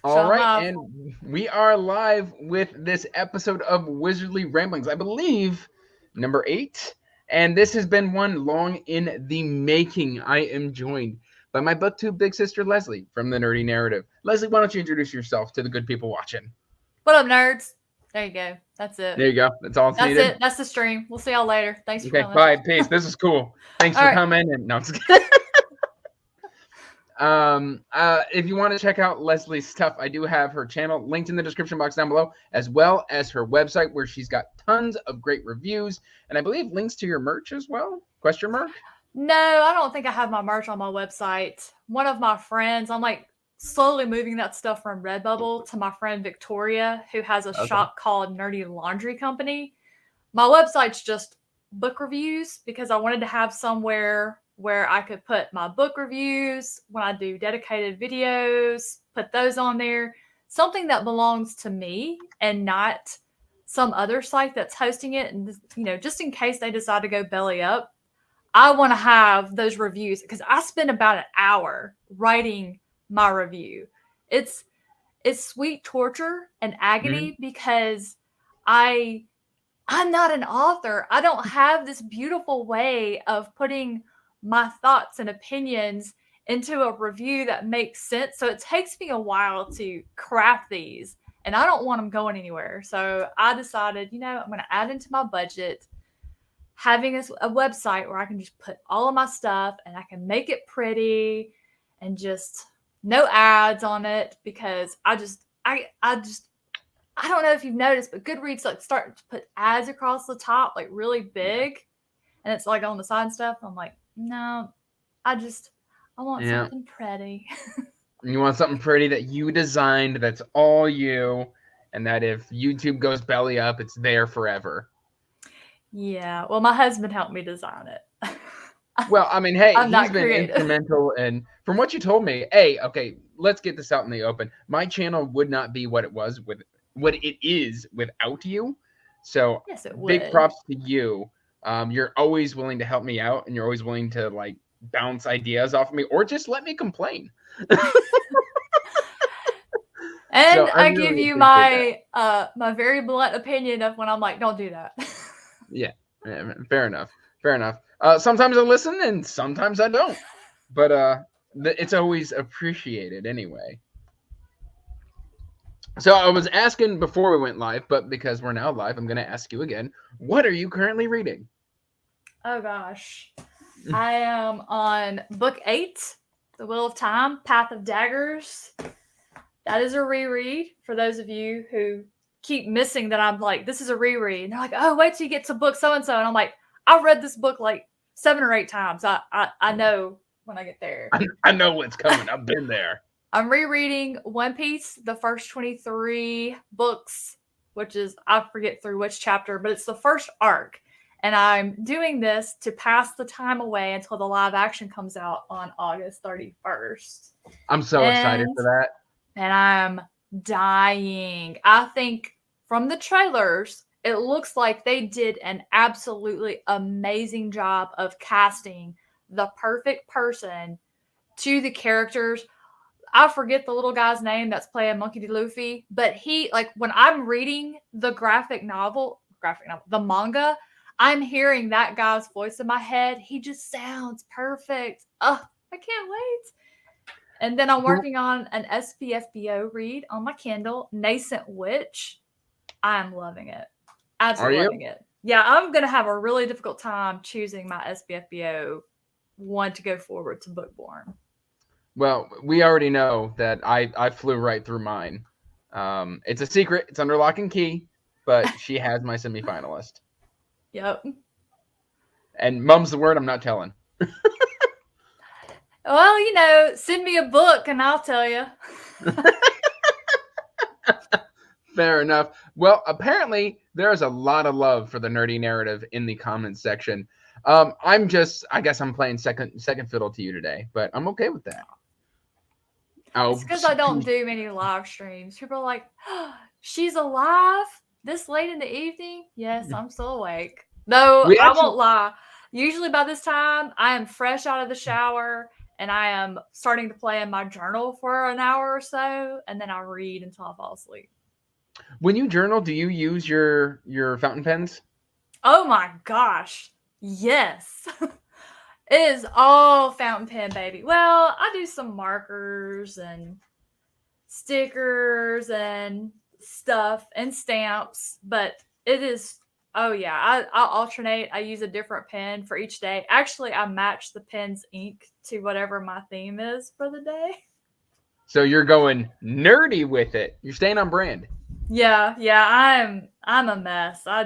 All So I'm right, live. and we are live with this episode of Wizardly Ramblings. I believe number 8, and this has been one long in the making. I am joined by my booktube big sister Lezlie from the Nerdy Narrative. Lezlie, why don't you introduce yourself to the good people watching? What up, nerds? There you go. That's it. There you go. That's all it's That's needed. it. That's the stream. We'll see y'all later. Thanks for Okay, coming. bye, peace. This is cool. Thanks All for right. coming. And no, I'm just if you want to check out Leslie's stuff, I do have her channel linked in the description box down below, as well as her website where she's got tons of great reviews, and I believe links to your merch as well. Question mark? No, I don't think I have my merch on my website. One of my friends, I'm like slowly moving that stuff from Redbubble to my friend Victoria, who has a Okay. shop called Nerdy Laundry Company. My website's just book reviews because I wanted to have somewhere where I could put my book reviews when I do dedicated videos, put those on there. Something that belongs to me and not some other site that's hosting it. And, just in case they decide to go belly up, I want to have those reviews because I spend about an hour writing my review. It's it's sweet torture and Mm-hmm. agony because I I'm not an author. I don't have this beautiful way of putting my thoughts and opinions into a review that makes sense. So it takes me a while to craft these, and I don't want them going anywhere. So I decided, I'm going to add into my budget having a website where I can just put all of my stuff and I can make it pretty and just no ads on it because I don't know if you've noticed, but Goodreads like starting to put ads across the top, like really Yeah. big, and it's like on the side and stuff. I'm like, no, I want Yeah. something pretty. You want something pretty that you designed, that's all you, and that if YouTube goes belly up, it's there forever. Yeah, well, my husband helped me design it. Well, I mean, hey, I'm he's not been creative. instrumental, and from what you told me, hey, okay, let's get this out in the open. My channel would not be what it was with what it is without you. So Yes, it big would. props to you. You're always willing to help me out, and you're always willing to like bounce ideas off of me, or just let me complain. So And I I give really you appreciate that. my very blunt opinion of when I'm like, don't do that. Yeah, yeah, fair enough. Fair enough. Sometimes I listen, and sometimes I don't. But it's always appreciated anyway. So I was asking before we went live, but because we're now live, I'm going to ask you again. What are you currently reading? Oh gosh. I am on book 8, The Wheel of Time, Path of Daggers. That is a reread for those of you who keep missing that I'm like, this is a reread. And they're like, oh, wait till you get to book so and so. And I'm like, I read this book like 7 or 8 times. I know when I get there. I know what's coming. I've been there. I'm rereading One Piece, the first 23 books, which is, I forget through which chapter, but it's the first arc. And I'm doing this to pass the time away until the live action comes out on August 31st. I'm so excited And for that. I'm dying. I think from the trailers, it looks like they did an absolutely amazing job of casting the perfect person to the characters. I forget the little guy's name that's playing Monkey D. Luffy, but he, like, when I'm reading the the manga, I'm hearing that guy's voice in my head. He just sounds perfect. Oh, I can't wait. And then I'm working on an SPFBO read on my Kindle, Nascent Witch. I'm loving it. Are Absolutely you? loving it. Yeah, I'm going to have a really difficult time choosing my SPFBO one to go forward to Bookborn. Well, we already know that I flew right through mine. It's a secret. It's under lock and key, but she has my semifinalist. Yep. And mum's the word. I'm not telling. Well, send me a book and I'll tell you. Fair enough. Well, apparently there is a lot of love for the nerdy narrative in the comments section. I guess I'm playing second fiddle to you today, but I'm okay with that. It's Oh, because I don't do many live streams. People are like, oh, she's alive this late in the evening? Yes, I'm still awake. Though, we I actually won't lie. Usually by this time, I am fresh out of the shower and I am starting to play in my journal for an hour or so, and then I read until I fall asleep. When you journal, do you use your fountain pens? Oh my gosh. Yes. It is all fountain pen, baby. Well, I do some markers and stickers and stuff and stamps, but it is, oh yeah, I alternate. I use a different pen for each day. Actually, I match the pen's ink to whatever my theme is for the day. So you're going nerdy with it. You're staying on brand. Yeah, I'm a mess. I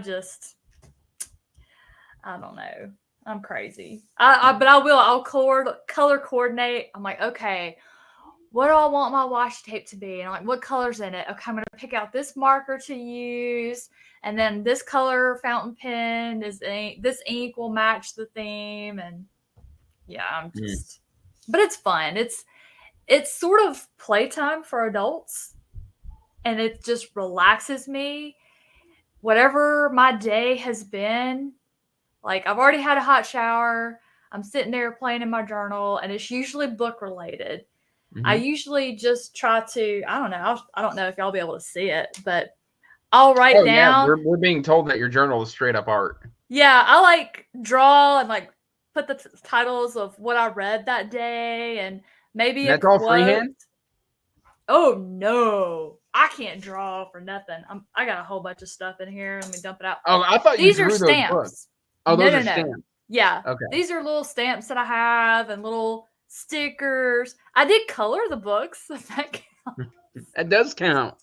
don't know. I'm crazy. But I'll color coordinate. I'm like, okay, what do I want my washi tape to be? And I'm like, what color's in it? Okay, I'm gonna pick out this marker to use, and then this color fountain pen is ink. This ink will match the theme, and yeah, I'm just. But it's fun. It's sort of playtime for adults, and it just relaxes me. Whatever my day has been, like I've already had a hot shower. I'm sitting there playing in my journal, and it's usually book related. I usually just try to, I don't know, I don't know if y'all be able to see it, but I'll write Oh yeah, down. we're being told that your journal is straight up art. Yeah, I like draw and like put the titles of what I read that day and maybe And a that's all quote. freehand? Oh no, I can't draw for nothing. I got a whole bunch of stuff in here. Let me dump it out. Oh, I thought you These are drew those books. stamps. Oh, No, those no, are no. stamps. Yeah, Okay. these are little stamps that I have and little stickers. I did color the books. If that counts. That does count.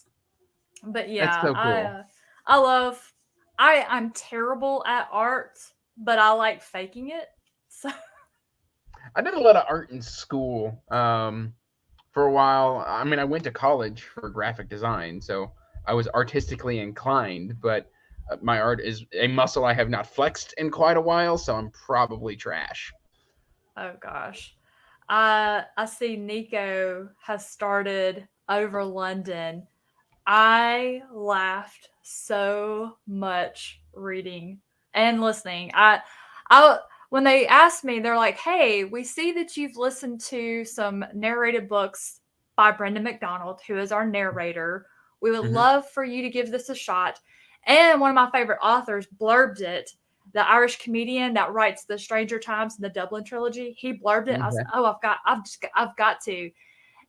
But That's yeah, so cool. I love. I'm terrible at art, but I like faking it. So I did a lot of art in school. For a while, I mean, I went to college for graphic design, so I was artistically inclined, but my art is a muscle I have not flexed in quite a while, so I'm probably trash. oh gosh, I see Nico has started over London. I laughed so much reading and listening. I when they asked me, they're like, "Hey, we see that you've listened to some narrated books by Brenda McDonald, who is our narrator. We would Mm-hmm. love for you to give this a shot." And one of my favorite authors blurbed it. The Irish comedian that writes the Stranger Times and the Dublin trilogy, he blurbed it. I said, Okay. "Oh, I've got to."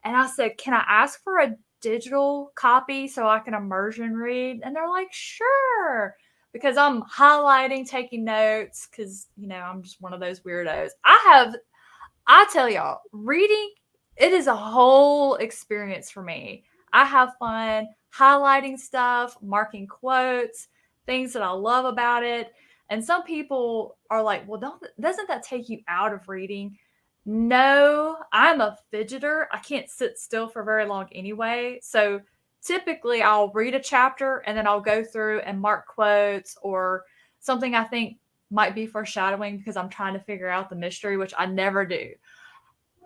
And I said, "Can I ask for a digital copy so I can immersion read?" And they're like, "Sure." Because I'm highlighting, taking notes, because, I'm just one of those weirdos. I tell y'all, reading, it is a whole experience for me. I have fun highlighting stuff, marking quotes, things that I love about it. And some people are like, well, doesn't that take you out of reading? No, I'm a fidgeter. I can't sit still for very long anyway. So typically I'll read a chapter and then I'll go through and mark quotes or something I think might be foreshadowing because I'm trying to figure out the mystery, which I never do.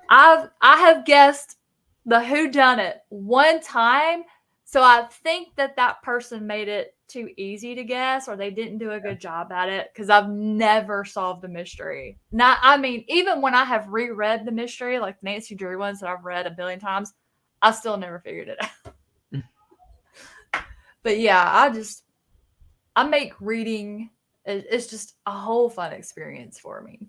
I have guessed the who done it one time, so I think that person made it too easy to guess, or they didn't do a good job at it because I've never solved the mystery. Not, I mean, even when I have reread the mystery, like Nancy Drew ones that I've read a billion times, I still never figured it out. But yeah, I make reading. It's just a whole fun experience for me.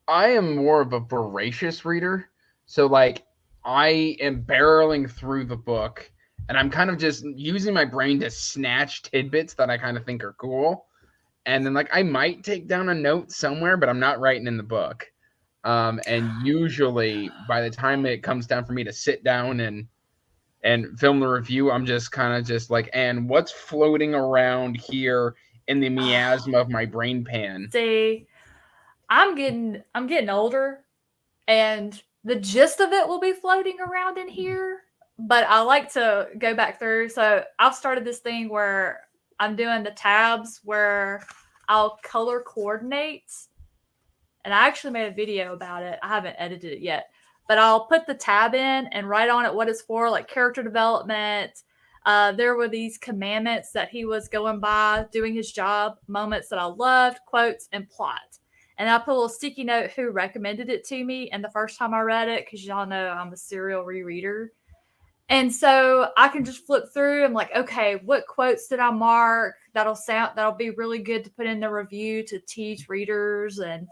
I am more of a voracious reader. So, like, I am barreling through the book and I'm kind of just using my brain to snatch tidbits that I kind of think are cool. And then, like, I might take down a note somewhere, but I'm not writing in the book. And usually, by the time it comes down for me to sit down and film the review, I'm just kind of just like, and what's floating around here in the miasma of my brain pan? See, I'm getting older, and the gist of it will be floating around in here, but I like to go back through. So I've started this thing where I'm doing the tabs where I'll color coordinate, and I actually made a video about it. I haven't edited it yet, but I'll put the tab in and write on it what it's for, like character development. There were these commandments that he was going by doing his job, moments that I loved, quotes, and plot. And I put a little sticky note who recommended it to me. And the first time I read it, because y'all know I'm a serial rereader. And so I can just flip through. I'm like, okay, what quotes did I mark? That'll be really good to put in the review to teach readers, and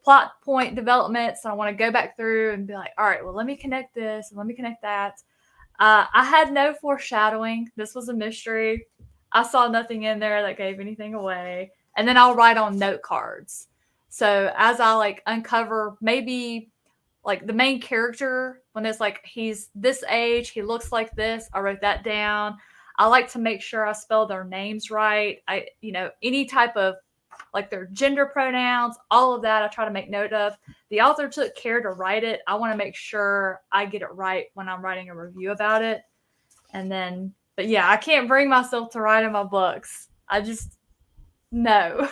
plot point developments. So I want to go back through and be like, all right, well, let me connect this and let me connect that. I had no foreshadowing. This was a mystery. I saw nothing in there that gave anything away. And then I'll write on note cards. So as I like uncover maybe like the main character, when it's like he's this age, he looks like this, I wrote that down. I like to make sure I spell their names right. Any type of like their gender pronouns, all of that I try to make note of. The author took care to write it. I want to make sure I get it right when I'm writing a review about it. And then, but yeah, I can't bring myself to write in my books. I just, no.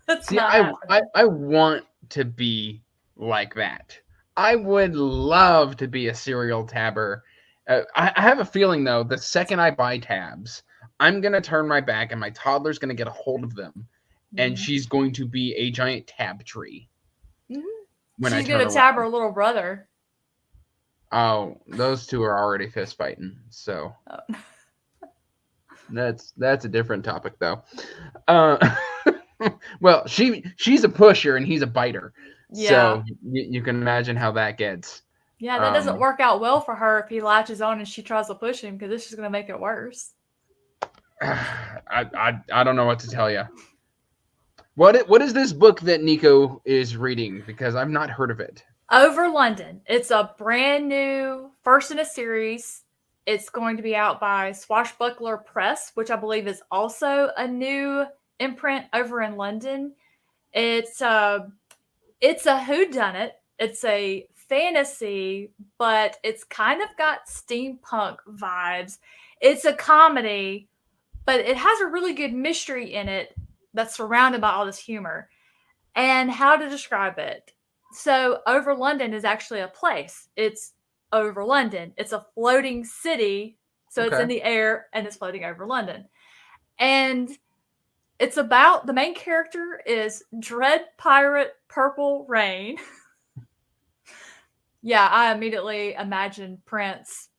That's See, not I want to be like that. I would love to be a serial tabber. I have a feeling, though, the second I buy tabs, I'm going to turn my back and my toddler's going to get a hold of them. And she's going to be a giant tab tree. When she's going to tab her little brother. Oh, those two are already fist fighting. So that's a different topic, though. Well, she's a pusher and he's a biter. Yeah. So you can imagine how that gets. Yeah, that doesn't work out well for her if he latches on and she tries to push him, because it's just going to make it worse. I don't know what to tell you. What is this book that Nico is reading? Because I've not heard of it. Over London. It's a brand new first in a series. It's going to be out by Swashbuckler Press, which I believe is also a new imprint over in London. It's a whodunit. It's a fantasy, but it's kind of got steampunk vibes. It's a comedy, but it has a really good mystery in it that's surrounded by all this humor. And how to describe it? So Over London is actually a place. It's over London. It's a floating city. So It's in the air and it's floating over London. And it's about, the main character is Dread Pirate Purple Rain. Yeah, I immediately imagined Prince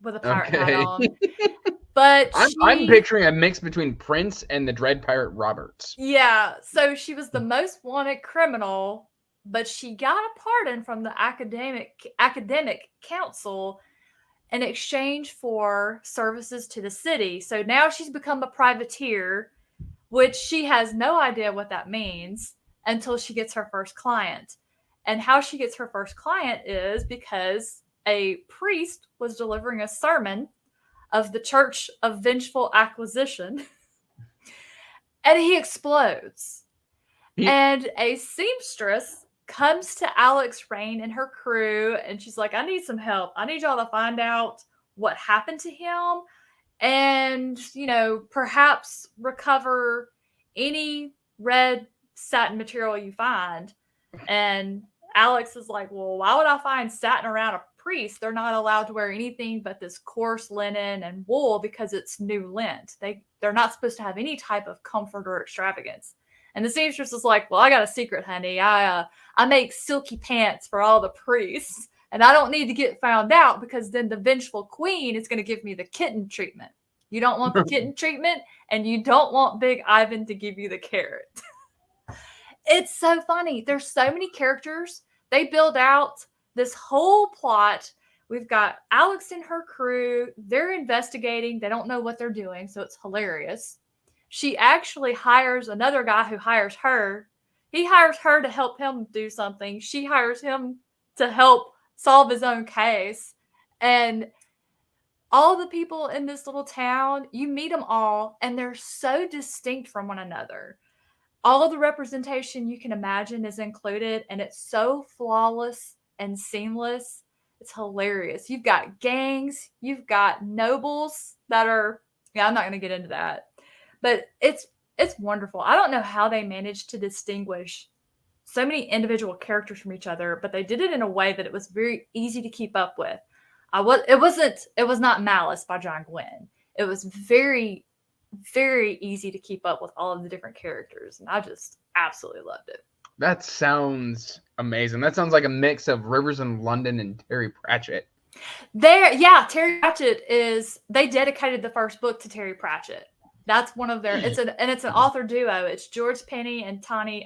with a pirate hat on. But I'm picturing a mix between Prince and the Dread Pirate Roberts. Yeah, so she was the most wanted criminal, but she got a pardon from the academic council in exchange for services to the city. So now she's become a privateer, which she has no idea what that means until she gets her first client. And how she gets her first client is because a priest was delivering a sermon of the Church of Vengeful Acquisition, and he explodes. And a seamstress comes to Alex Rain and her crew, and she's like, I need some help. I need y'all to find out what happened to him and, perhaps recover any red satin material you find. And Alex is like, well, why would I find satin around a priest? They're not allowed to wear anything but this coarse linen and wool because it's New Lent. They're not supposed to have any type of comfort or extravagance. And the seamstress is like, well, I got a secret, honey. I make silky pants for all the priests, and I don't need to get found out because then the vengeful queen is going to give me the kitten treatment. You don't want the kitten treatment, and you don't want Big Ivan to give you the carrot. It's so funny. There's so many characters. They build out this whole plot. We've got Alex and her crew. They're investigating. They don't know what they're doing, so it's hilarious. She actually hires another guy who hires her. He hires her to help him do something. She hires him to help solve his own case. And all the people in this little town, you meet them all, and they're so distinct from one another. All of the representation you can imagine is included, and it's so flawless and seamless. It's hilarious. You've got gangs, you've got nobles that are, I'm not going to get into that, but it's wonderful. I don't know how they managed to distinguish so many individual characters from each other, but they did it in a way that it was very easy to keep up with. It was not Malice by John Gwynne. It was very, very easy to keep up with all of the different characters, and I just absolutely loved it. That sounds amazing. That sounds like a mix of Rivers in London and Terry Pratchett. Terry Pratchett they dedicated the first book to Terry Pratchett. That's one of their, it's an author duo. It's George Penny and Tony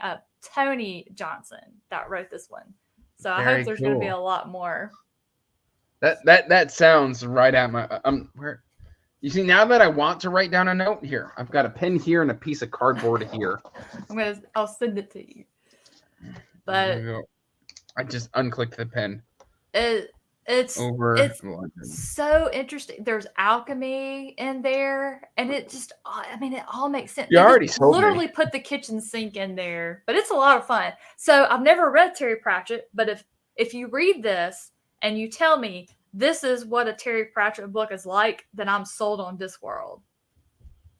Johnson that wrote this one. So I hope Very there's going to be cool. a lot more. That sounds right at my where. You see, now that I want to write down a note here, I've got a pen here and a piece of cardboard here. I'll send it to you. But I just unclicked the pen. It's London. so interesting. There's alchemy in there, and it all makes sense. You They already just sold literally me. put the kitchen sink in there, but it's a lot of fun. So I've never read Terry Pratchett, but if you read this and you tell me this is what a Terry Pratchett book is like, then I'm sold on Discworld.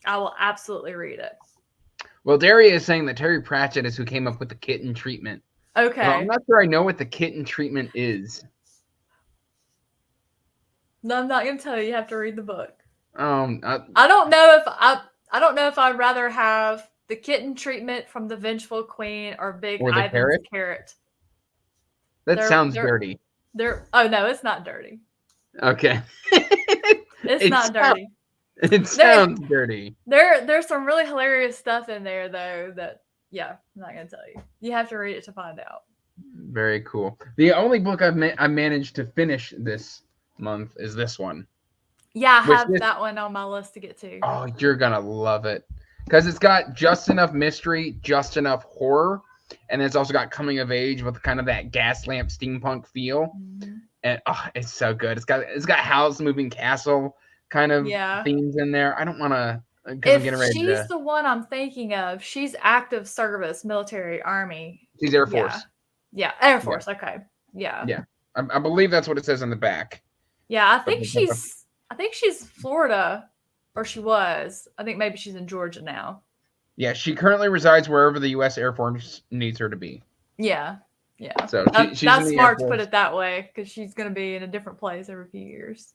I will absolutely read it. Well, Daria is saying that Terry Pratchett is who came up with the kitten treatment. Okay. Well, I'm not sure I know what the kitten treatment is. No, I'm not going to tell you. You have to read the book. I don't know if I'd rather have the kitten treatment from the Vengeful Queen or Big Ivan's carrot. That sounds dirty. Oh no, it's not dirty. Okay. It's not dirty. It sounds dirty. There's some really hilarious stuff in there though that I'm not gonna tell you. You have to read it to find out. Very cool. The only book I managed to finish this month is this one. Yeah, I have that one on my list to get to. Oh, you're gonna love it because it's got just enough mystery, just enough horror, and it's also got coming of age with kind of that gas lamp steampunk feel. Mm-hmm. And it's so good. It's got Howl's Moving Castle kind of themes in there. I don't want to. If she's the one I'm thinking of, she's active service, military, army. She's Air Force. Yeah, Air Force. Yeah. Okay. Yeah. Yeah, I believe that's what it says on the back. Yeah, I think she's Florida, or she was. I think maybe she's in Georgia now. Yeah, she currently resides wherever the U.S. Air Force needs her to be. Yeah, yeah. So that's smart to put it that way because she's going to be in a different place every few years.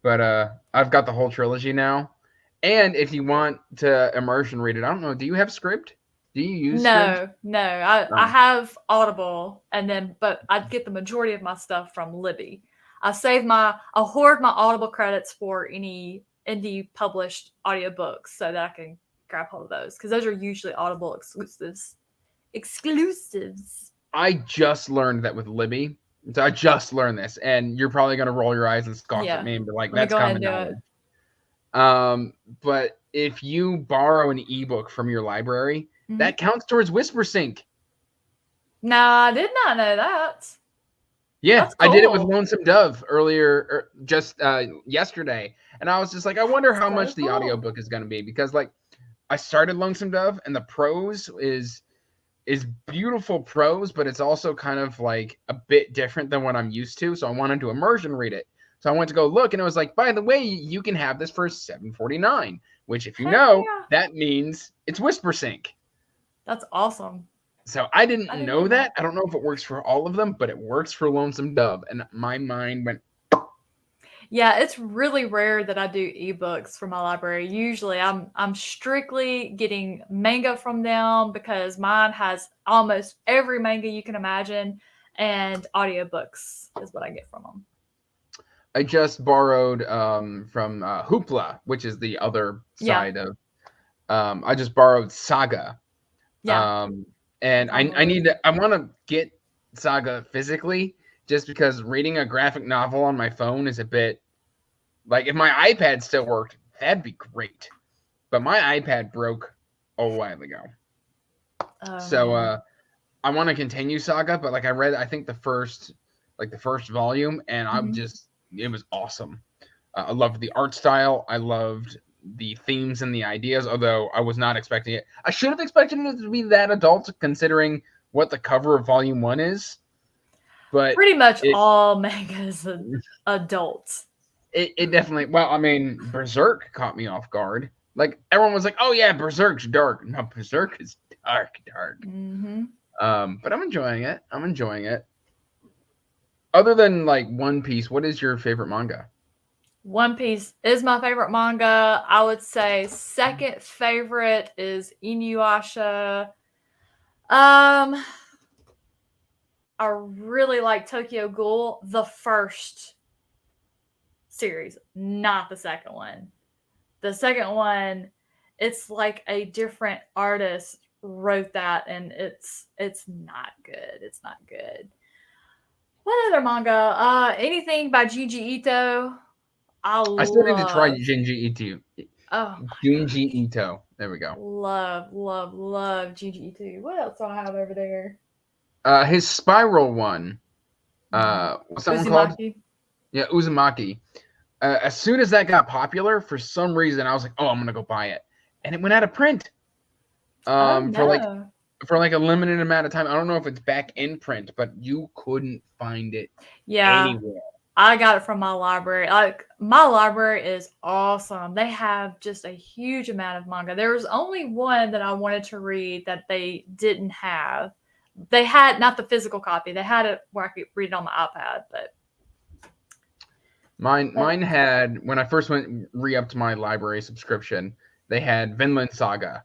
But I've got the whole trilogy now, and if you want to immersion read it, I don't know. Do you have Scribd? Do you use Scribd? No. I have Audible, but I get the majority of my stuff from Libby. I hoard my Audible credits for any indie published audiobooks so that I can grab hold of those because those are usually Audible exclusives. I just learned that with Libby. So I just learned this, and you're probably going to roll your eyes and scoff at me and be like, that's common knowledge. But if you borrow an ebook from your library, that counts towards WhisperSync. No, I did not know that. Yeah, cool. I did it with Lonesome Dove earlier, just yesterday. And I was just like, I wonder how much the audiobook is going to be because, like, I started Lonesome Dove, and the prose is beautiful prose, but it's also kind of like a bit different than what I'm used to. So I wanted to immersion read it. So I went to go look, and it was like, by the way, you can have this for $7.49, which if you know, that means it's WhisperSync. That's awesome. So I didn't know that. I don't know if it works for all of them, but it works for Lonesome Dove. And my mind went. Yeah, it's really rare that I do ebooks for my library. Usually I'm strictly getting manga from them because mine has almost every manga you can imagine, and audiobooks is what I get from them. I just borrowed from Hoopla, which is the other side of I just borrowed Saga. Yeah. And I want to get Saga physically just because reading a graphic novel on my phone is a bit like if my iPad still worked, that'd be great. But my iPad broke a while ago. So I want to continue Saga, but like I read, I think the first volume, and it was awesome. I loved the art style. I loved the themes and the ideas, although I was not expecting it. I should have expected it to be that adult, considering what the cover of volume 1 is. But pretty much all mangas are adults. It definitely. Well, I mean, Berserk caught me off guard. Like everyone was like, "Oh yeah, Berserk's dark." No, Berserk is dark. Mm-hmm. But I'm enjoying it. Other than like One Piece, what is your favorite manga? One Piece is my favorite manga. I would say second favorite is Inuyasha. Um, I really like Tokyo Ghoul, the first series, not the second one. The second one, it's like a different artist wrote that, and it's not good. It's not good. What other manga? Anything by Junji Ito. I I still need to try love. Junji Ito. Oh my Junji gosh. Ito. There we go. Love, love, love Junji Ito. What else do I have over there? His Spiral one. What's that one called? Uzumaki. Yeah, Uzumaki. As soon as that got popular, for some reason, I was like, "Oh, I'm gonna go buy it," and it went out of print. Oh For like no. a limited amount of time. I don't know if it's back in print, but you couldn't find it Yeah, anywhere. I got it from my library. Like my library is awesome. They have just a huge amount of manga. There was only one that I wanted to read that they didn't have. They had not the physical copy. They had it where I could read it on my iPad, but Mine had when I first went re-upped to my library subscription. They had Vinland Saga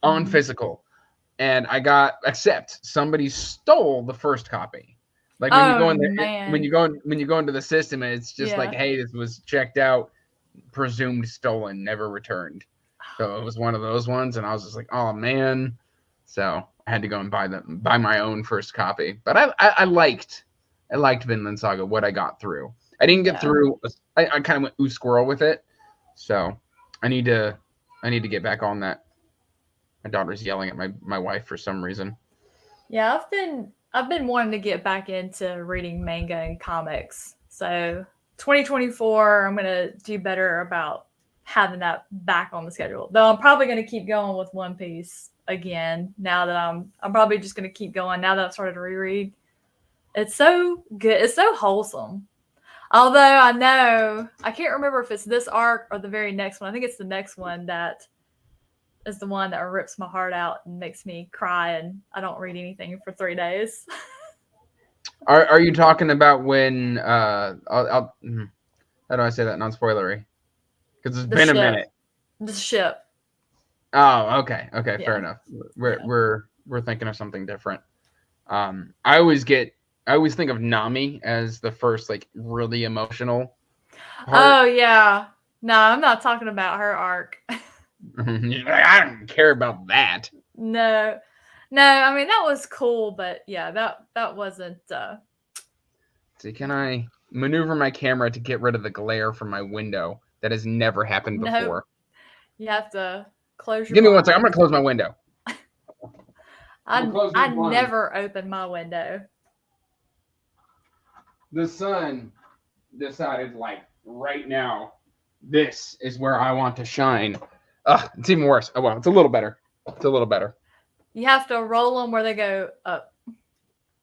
on physical, and I got except somebody stole the first copy. Like when you oh go in there, man, when you go into the system, it's just like, yeah. hey, this was checked out, presumed stolen, never returned. So it was one of those ones, and I was just like, oh man. So I had to go and buy my own first copy. But I liked Vinland Saga what I got through. I didn't get Yeah. through. I kind of went ooh squirrel with it, so I need to get back on that. My daughter's yelling at my wife for some reason. Yeah, I've been wanting to get back into reading manga and comics. So 2024, I'm gonna do better about having that back on the schedule. Though I'm probably gonna keep going with One Piece again. Now that I'm probably just gonna keep going now that I've started to reread. It's so good. It's so wholesome. Although I know I can't remember if it's this arc or the very next one. I think it's the next one that is the one that rips my heart out and makes me cry, and I don't read anything for 3 days. Are you talking about when how do I say that non spoilery? Because it's The been a ship, minute. the ship. Oh, okay, fair Yeah, enough. yeah. We're thinking of something different. I always think of Nami as the first like really emotional part. Oh yeah. No, I'm not talking about her arc. I don't care about that. No, no. I mean that was cool, but yeah, that wasn't. See, can I maneuver my camera to get rid of the glare from my window? That has never happened No, before. you have to close your Give me one second. I'm gonna blinds. close my window. I'm gonna I close I these blinds. never open my window. The sun decided like right now, this is where I want to shine. Ugh, it's even worse. Oh well, it's a little better. It's a little better. You have to roll them where they go up.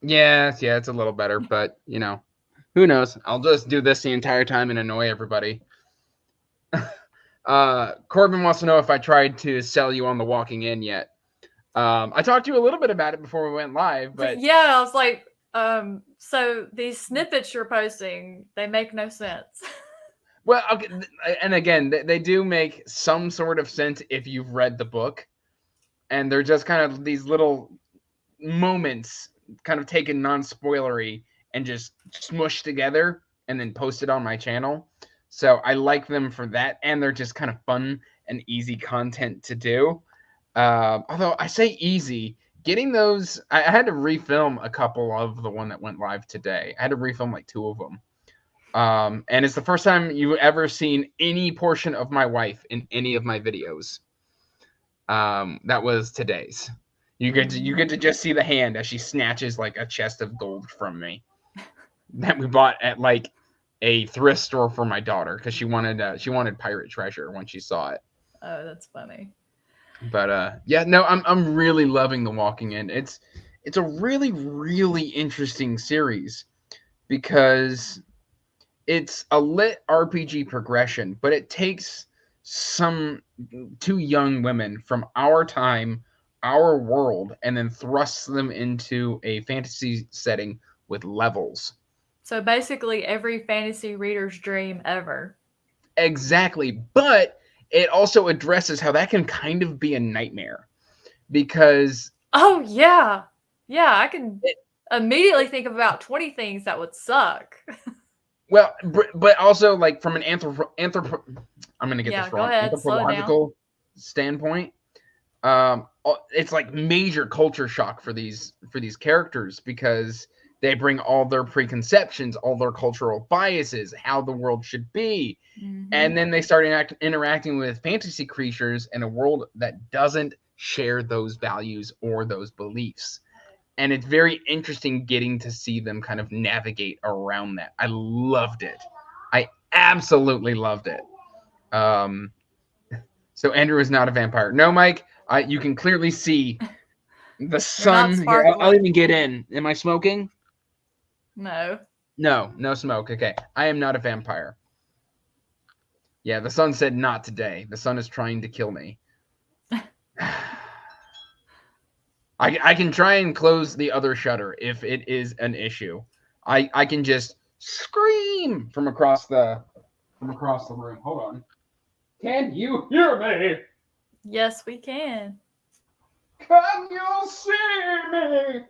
Yeah, it's a little better, but who knows? I'll just do this the entire time and annoy everybody. Corbin wants to know if I tried to sell you on The Walking In yet. I talked to you a little bit about it before we went live, but Yeah, I was like, so these snippets you're posting, they make no sense. well, okay, and again, they do make some sort of sense if you've read the book, and they're just kind of these little moments, kind of taken non-spoilery and just smushed together and then posted on my channel. So I like them for that, and they're just kind of fun and easy content to do. Although I say easy, getting those, I had to refilm a couple of the one that went live today. I had to refilm like two of them. And it's the first time you've ever seen any portion of my wife in any of my videos. That was today's. You get to just see the hand as she snatches like a chest of gold from me that we bought at like a thrift store for my daughter because she wanted pirate treasure when she saw it. Oh, that's funny. But yeah, no, I'm really loving The Walking In. It's a really really interesting series because it's a lit RPG progression, but it takes some two young women from our time, our world, and then thrusts them into a fantasy setting with levels. So basically, every fantasy reader's dream ever. Exactly. But it also addresses how that can kind of be a nightmare because Oh yeah, yeah. I can immediately think of about 20 things that would suck. Well, but also like from an I'm gonna get Yeah, this go wrong, ahead. Slow it down. anthropological standpoint. It's like major culture shock for these characters because they bring all their preconceptions, all their cultural biases, how the world should be, and then they start interacting with fantasy creatures in a world that doesn't share those values or those beliefs. And it's very interesting getting to see them kind of navigate around that. I loved it. I absolutely loved it. So Andrew is not a vampire. No, Mike, you can clearly see the You're not sun here. I'll sparkling. even get in. Am I smoking? No. No, no smoke. Okay. I am not a vampire. Yeah, the sun said not today. The sun is trying to kill me. I can try and close the other shutter if it is an issue. I can just scream from across the room. Hold on. Can you hear me? Yes, we can. Can you see me?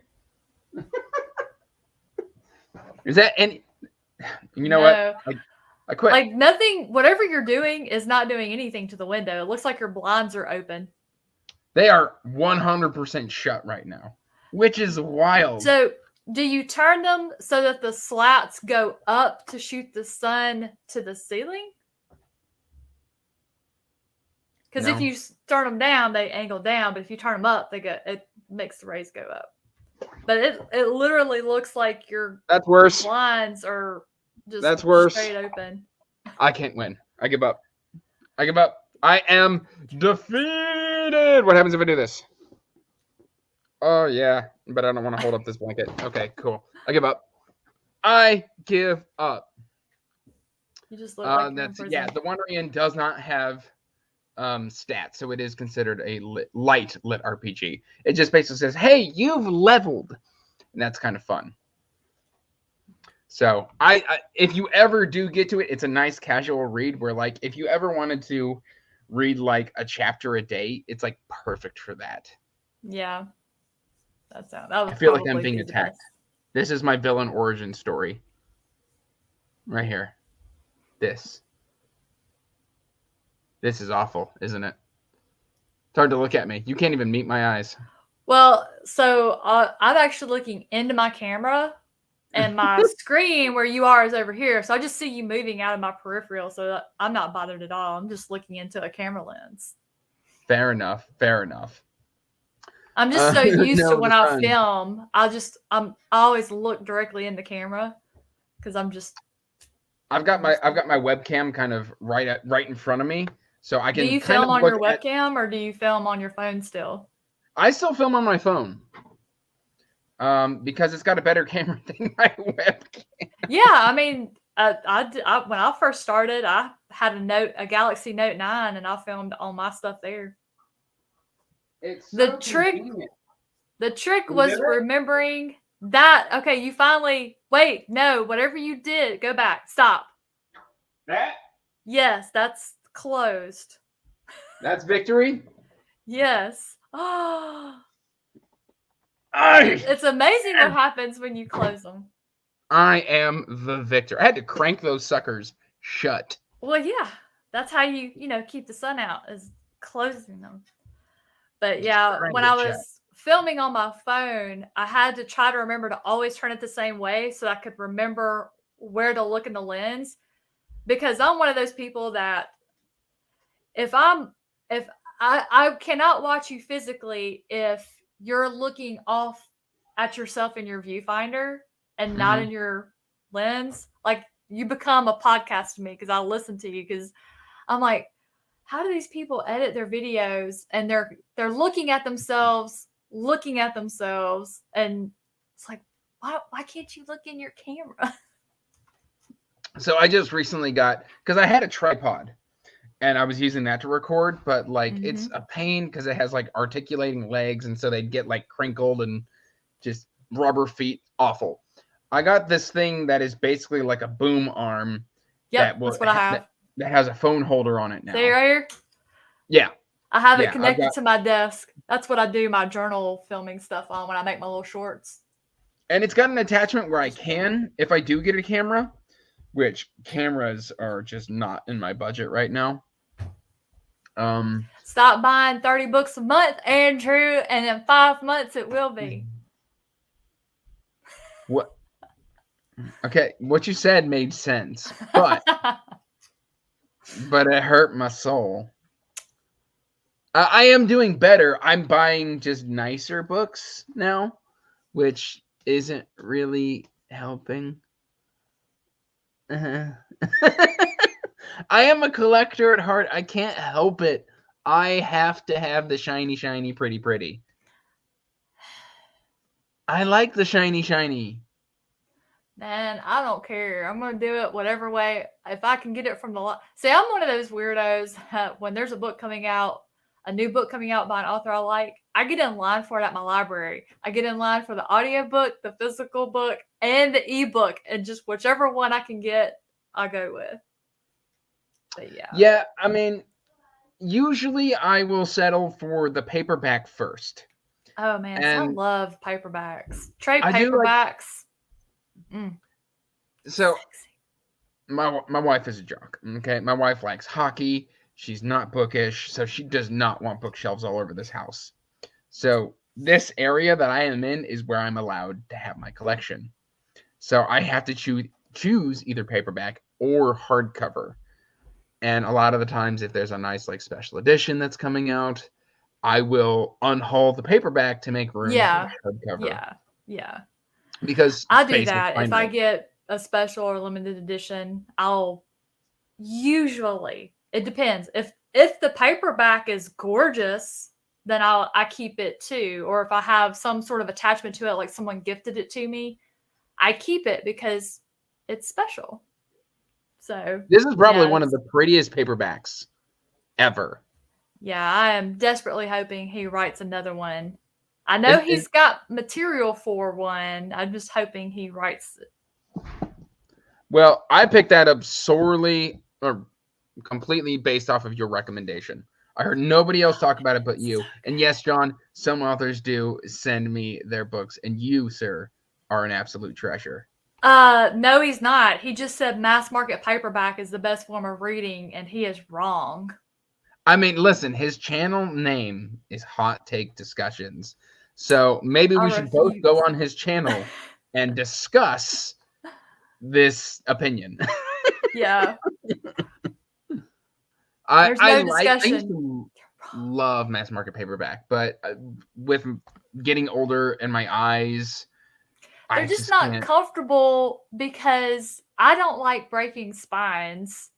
Is that any? You know No. what? I quit. Like nothing, whatever you're doing is not doing anything to the window. It looks like your blinds are open. They are 100% shut right now, which is wild. So, do you turn them so that the slats go up to shoot the sun to the ceiling? Because if you turn them down, they angle down. But if you turn them up, it makes the rays go up. But it literally looks like your blinds are just straight open. I can't win. I give up. I am defeated. What happens if I do this? Oh, yeah. But I don't want to hold up this blanket. Okay, cool. I give up. I give up. You just look like the Wandering Inn does not have stats, so it is considered a light lit RPG. It just basically says, hey, you've leveled. And that's kind of fun. So I if you ever do get to it, it's a nice casual read where like if you ever wanted to read like a chapter a day, it's like perfect for that. Yeah. I feel like I'm being attacked. This is my villain origin story. Right here. This is awful, isn't it? It's hard to look at me. You can't even meet my eyes. Well, so I'm actually looking into my camera, and my screen where you are is over here. So I just see you moving out of my peripheral. So I'm not bothered at all. I'm just looking into a camera lens. Fair enough. I'm just so used to when I film, I always look directly in the camera because I've got my webcam kind of right in front of me, so I can. Do you film on your webcam or do you film on your phone still? I still film on my phone. Because it's got a better camera than my webcam. Yeah, I mean, I when I first started, I had a Galaxy Note 9, and I filmed all my stuff there. It's the trick was remembering that. Okay, you finally wait. No, whatever you did, go back. Stop. That? Yes, that's closed. That's victory? Yes. Oh. It's amazing what happens when you close them. I am the victor. I had to crank those suckers shut. Well, yeah, that's how you keep the sun out, is closing them. But yeah, when I was filming on my phone, I had to try to remember to always turn it the same way so I could remember where to look in the lens, because I'm one of those people that if I cannot watch you physically if you're looking off at yourself in your viewfinder and not in your lens. Like, you become a podcast to me because I listen to you, because I'm like, how do these people edit their videos and they're looking at themselves, and it's like, why can't you look in your camera? So I just recently got, because I had a tripod and I was using that to record, but like it's a pain because it has like articulating legs, and so they'd get like crinkled and just rubber feet. Awful. I got this thing that is basically like a boom arm. Yeah, that's what I have. That has a phone holder on it now. See right here? Yeah. I have it Yeah, I've connected got, to my desk. That's what I do my journal filming stuff on when I make my little shorts. and it's got an attachment where I Just boom. can, if I do get a camera, which cameras are just not in my budget right now. Um, Stop buying 30 books a month, Andrew, and in 5 months it will be. what? Okay, what you said made sense, but it hurt my soul. I am doing better. I'm buying just nicer books now, which isn't really helping. I am a collector at heart. I can't help it. I have to have the shiny, shiny, pretty, pretty. I like the shiny, shiny. Man, I don't care. I'm gonna do it whatever way. If I can get it from the see, I'm one of those weirdos. When there's a book coming out, a new book coming out by an author I like, I get in line for it at my library. I get in line for the audiobook, the physical book, and the ebook, and just whichever one I can get, I go with. But yeah. Yeah, I mean, usually I will settle for the paperback first. Oh man, so I And love paperbacks. Trade I do like, paperbacks. Mm, so sexy. my wife is a jock. Okay, my wife likes hockey. She's not bookish, so she does not want bookshelves all over this house. So this area that I am in is where I'm allowed to have my collection. So I have to choose either paperback or hardcover. And a lot of the times, if there's a nice like special edition that's coming out, I will unhaul the paperback to make room for Yeah, the hardcover yeah, yeah. because I do space is that. If I finite. get a special or limited edition, I'll usually it depends. If the paperback is gorgeous, then I keep it too. Or if I have some sort of attachment to it, like someone gifted it to me, I keep it because it's special. So This is probably yeah, one of the prettiest paperbacks ever. yeah, I am desperately hoping he writes another one. I know It, he's got material for one. I'm just hoping he writes it. well, I picked that up sorely or completely based off of your recommendation. I heard nobody else talk about it but So you. And yes, John, some authors do send me their books, and you, sir, are an absolute treasure. No, he's not. He just said mass market paperback is the best form of reading, and he is wrong. I mean, listen, his channel name is Hot Take Discussions. So maybe I we should both go refuse. on his channel and discuss this opinion. Yeah, I there's I no like I used discussion. to love mass market paperback, but with getting older and my eyes, I They're just just not can't. comfortable because I don't like breaking spines.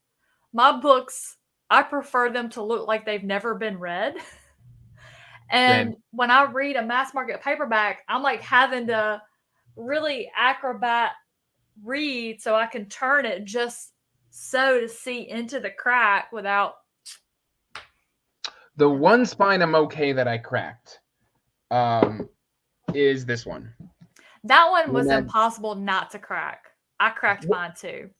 My books, I prefer them to look like they've never been read. Same. And when I read a mass market paperback, I'm like having to really acrobat read so I can turn it just so to see into the crack without. The one spine I'm okay that I cracked um, is this one. That one When was that, impossible not to crack. I cracked mine too.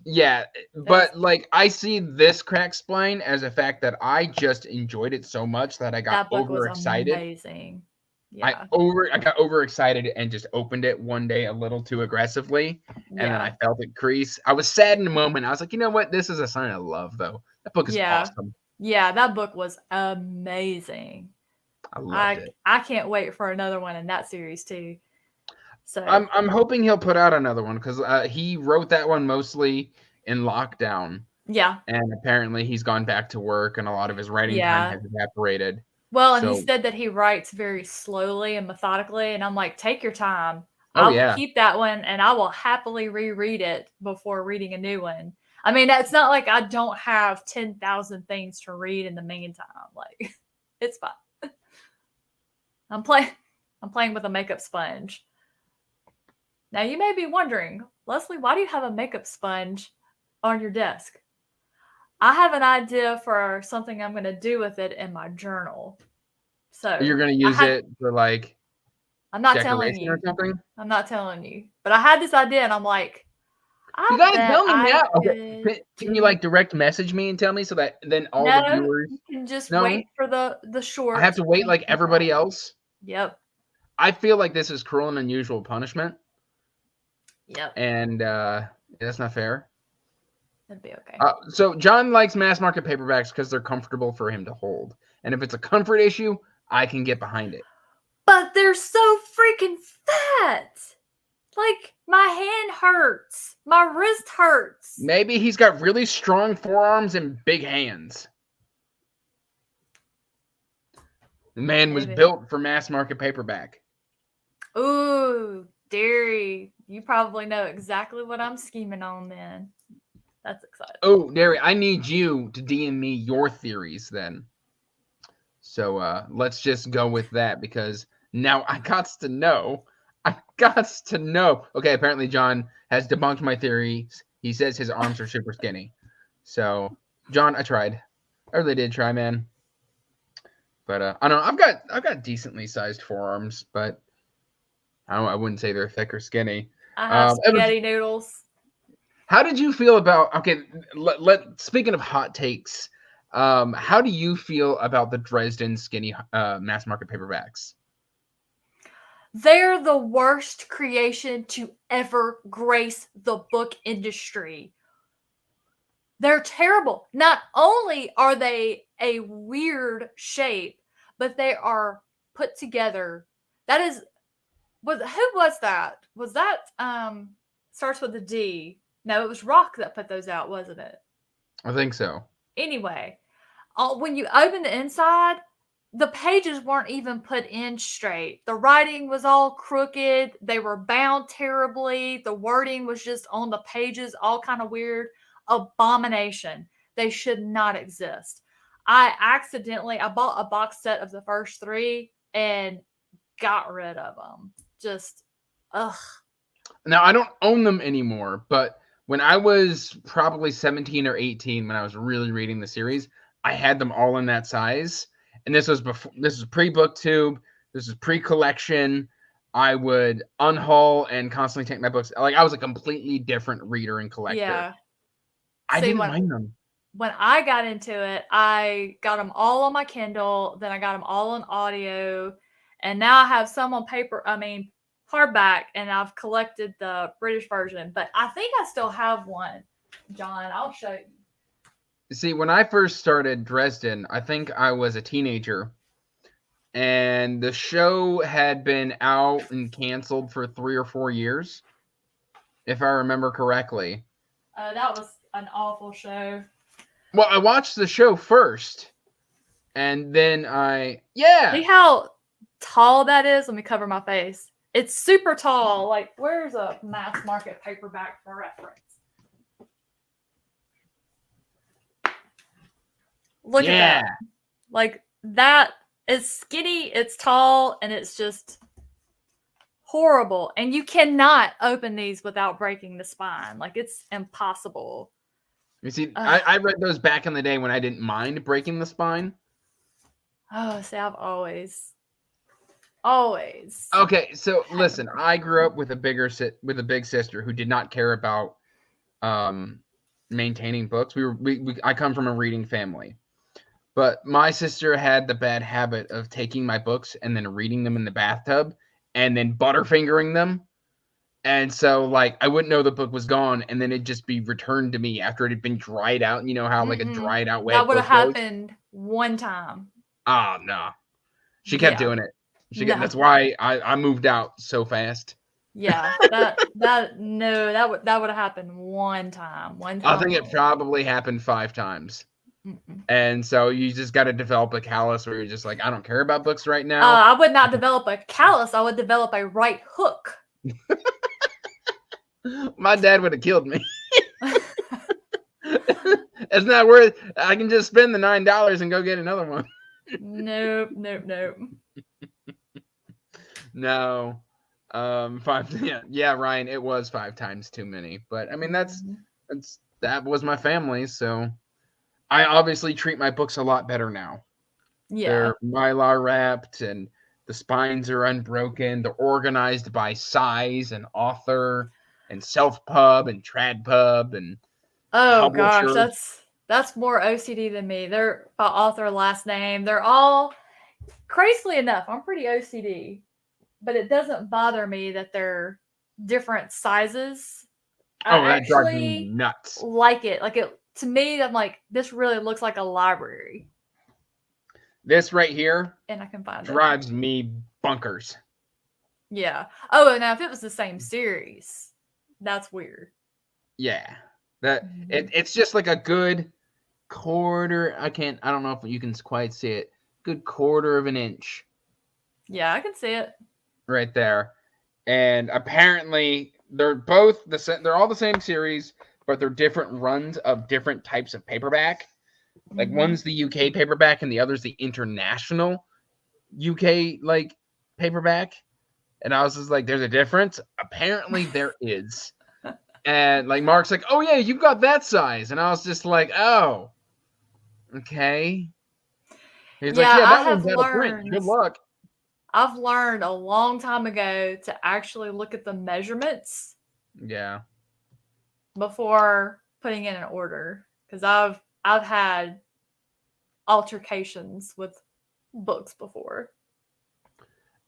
yeah, It's, but like I see this crack spine as a fact that I just enjoyed it so much that I got that book was overexcited. amazing. Yeah. I got overexcited and just opened it one day a little too aggressively, and then Yeah. I felt it crease. I was sad in the moment. I was like, you know what? This is a sign of love, though. That book is Yeah. awesome. Yeah, that book was amazing. I loved I it. I can't wait for another one in that series too. So I'm hoping he'll put out another one because he wrote that one mostly in lockdown, yeah, and apparently he's gone back to work, and a lot of his writing time yeah. has evaporated. Well, and he So, said that he writes very slowly and methodically, and I'm like, take your time. oh I will yeah, keep that one, and I will happily reread it before reading a new one. I mean, it's not like I don't have 10,000 things to read in the meantime. Like, it's fine. I'm playing. I'm playing with a makeup sponge. Now you may be wondering, Lezlie, why do you have a makeup sponge on your desk? I have an idea for something I'm going to do with it in my journal. So you're gonna I use had. it for like I'm not telling decoration or you. something. I'm not telling you. But I had this idea, and I'm like, You I gotta bet tell me I now. Okay, could can you do. like direct message me and tell me so that then all the No, viewers you can just know? wait for the I have shorts. to wait like everybody else. Yep. I feel like this is cruel and unusual punishment, Yep. and that's not fair. It'd be okay. So John likes mass market paperbacks because they're comfortable for him to hold, and if it's a comfort issue, I can get behind it. But they're so freaking fat. Like my hand hurts. My wrist hurts. Maybe he's got really strong forearms and big hands. The man was Maybe. built for mass market paperback. Ooh, Derry. You probably know exactly what I'm scheming on then. That's exciting. Oh, Derry, I need you to DM me your theories then. So let's just go with that because now I got to know. I got to know. Okay, apparently John has debunked my theories. He says his arms are super skinny. So, John, I tried. I really did try, man. But I don't know. I've got decently sized forearms, but I wouldn't say they're thick or skinny. I have Ever, spaghetti noodles. how did you feel about? Okay, speaking of hot takes, how do you feel about the Dresden skinny mass market paperbacks? They're the worst creation to ever grace the book industry. They're terrible. Not only are they a weird shape, but they are put together. That is who was that? Was that starts with a D? No, it was Rock that put those out, wasn't it? I think so. Anyway, when you open the inside, the pages weren't even put in straight. The writing was all crooked. They were bound terribly. The wording was just on the pages, all kind of weird. Abomination. They should not exist. I bought a box set of the first 3 and got rid of them. Just, ugh. Now I don't own them anymore, but when I was probably 17 or 18, when I was really reading the series, I had them all in that size. And this was before. This was pre-booktube. This was pre-collection. I would unhaul and constantly take my books. Like I was a completely different reader and collector. Yeah. I didn't mind them. When I got into it, I got them all on my Kindle. Then I got them all on audio, and now I have some on paper. I mean, hardback, and I've collected the British version. But I think I still have one, John. I'll show you. See, when I first started Dresden, I think I was a teenager, and the show had been out and canceled for 3 or 4 years, if I remember correctly. That was an awful show. Well, I watched the show first, and then See how tall that is? Let me cover my face. It's super tall. Like, where's a mass market paperback for reference? Look at that. Like, that is skinny, it's tall, and it's just horrible. And you cannot open these without breaking the spine. Like, it's impossible. You see, I read those back in the day when I didn't mind breaking the spine. Oh, see, I've always. Okay, so listen, I grew up with a big sister who did not care about maintaining books. I come from a reading family, but my sister had the bad habit of taking my books and then reading them in the bathtub and then butterfingering them. And so, like, I wouldn't know the book was gone, and then it'd just be returned to me after it had been dried out. You know how, like, a dried out wet that would have book goes? happened one time. Oh, no. She kept doing it. That's why I moved out so fast. Yeah, that would have happened one time. I think it probably happened 5 times. And so you just got to develop a callus where you're just like, I don't care about books right now. I would not develop a callus. I would develop a right hook. My dad would have killed me. It's not worth. I can just spend the $9 and go get another one. Nope. No. 5. Yeah, Ryan. It was 5 times too many. But I mean, that was my family. So I obviously treat my books a lot better now. Yeah. They're Mylar wrapped and the spines are unbroken. They're organized by size and author. and Self Pub and Trad Pub and Oh gosh, Publisher. that's more OCD than me. They're by author last name. They're all crazily enough. I'm pretty OCD, but it doesn't bother me that they're different sizes. I Oh, that drives me actually nuts. like it. Like it to me, I'm like, this really looks like a library. This right here And I can find it. drives me bunkers. Yeah. Oh, and now if it was the same series, that's weird. Yeah. It's just like a good quarter. I don't know if you can quite see it. Good quarter of an inch. Yeah, I can see it. Right there. And apparently they're all the same series, but they're different runs of different types of paperback. Like one's the UK paperback and the other's the international UK like paperback. And I was just like, there's a difference? Apparently there is. And like Mark's like, oh yeah, you've got that size. And I was just like, oh, okay. He's like, yeah, that one's out of print. Good luck. I've learned a long time ago to actually look at the measurements. Yeah. Before putting in an order, because I've had altercations with books before.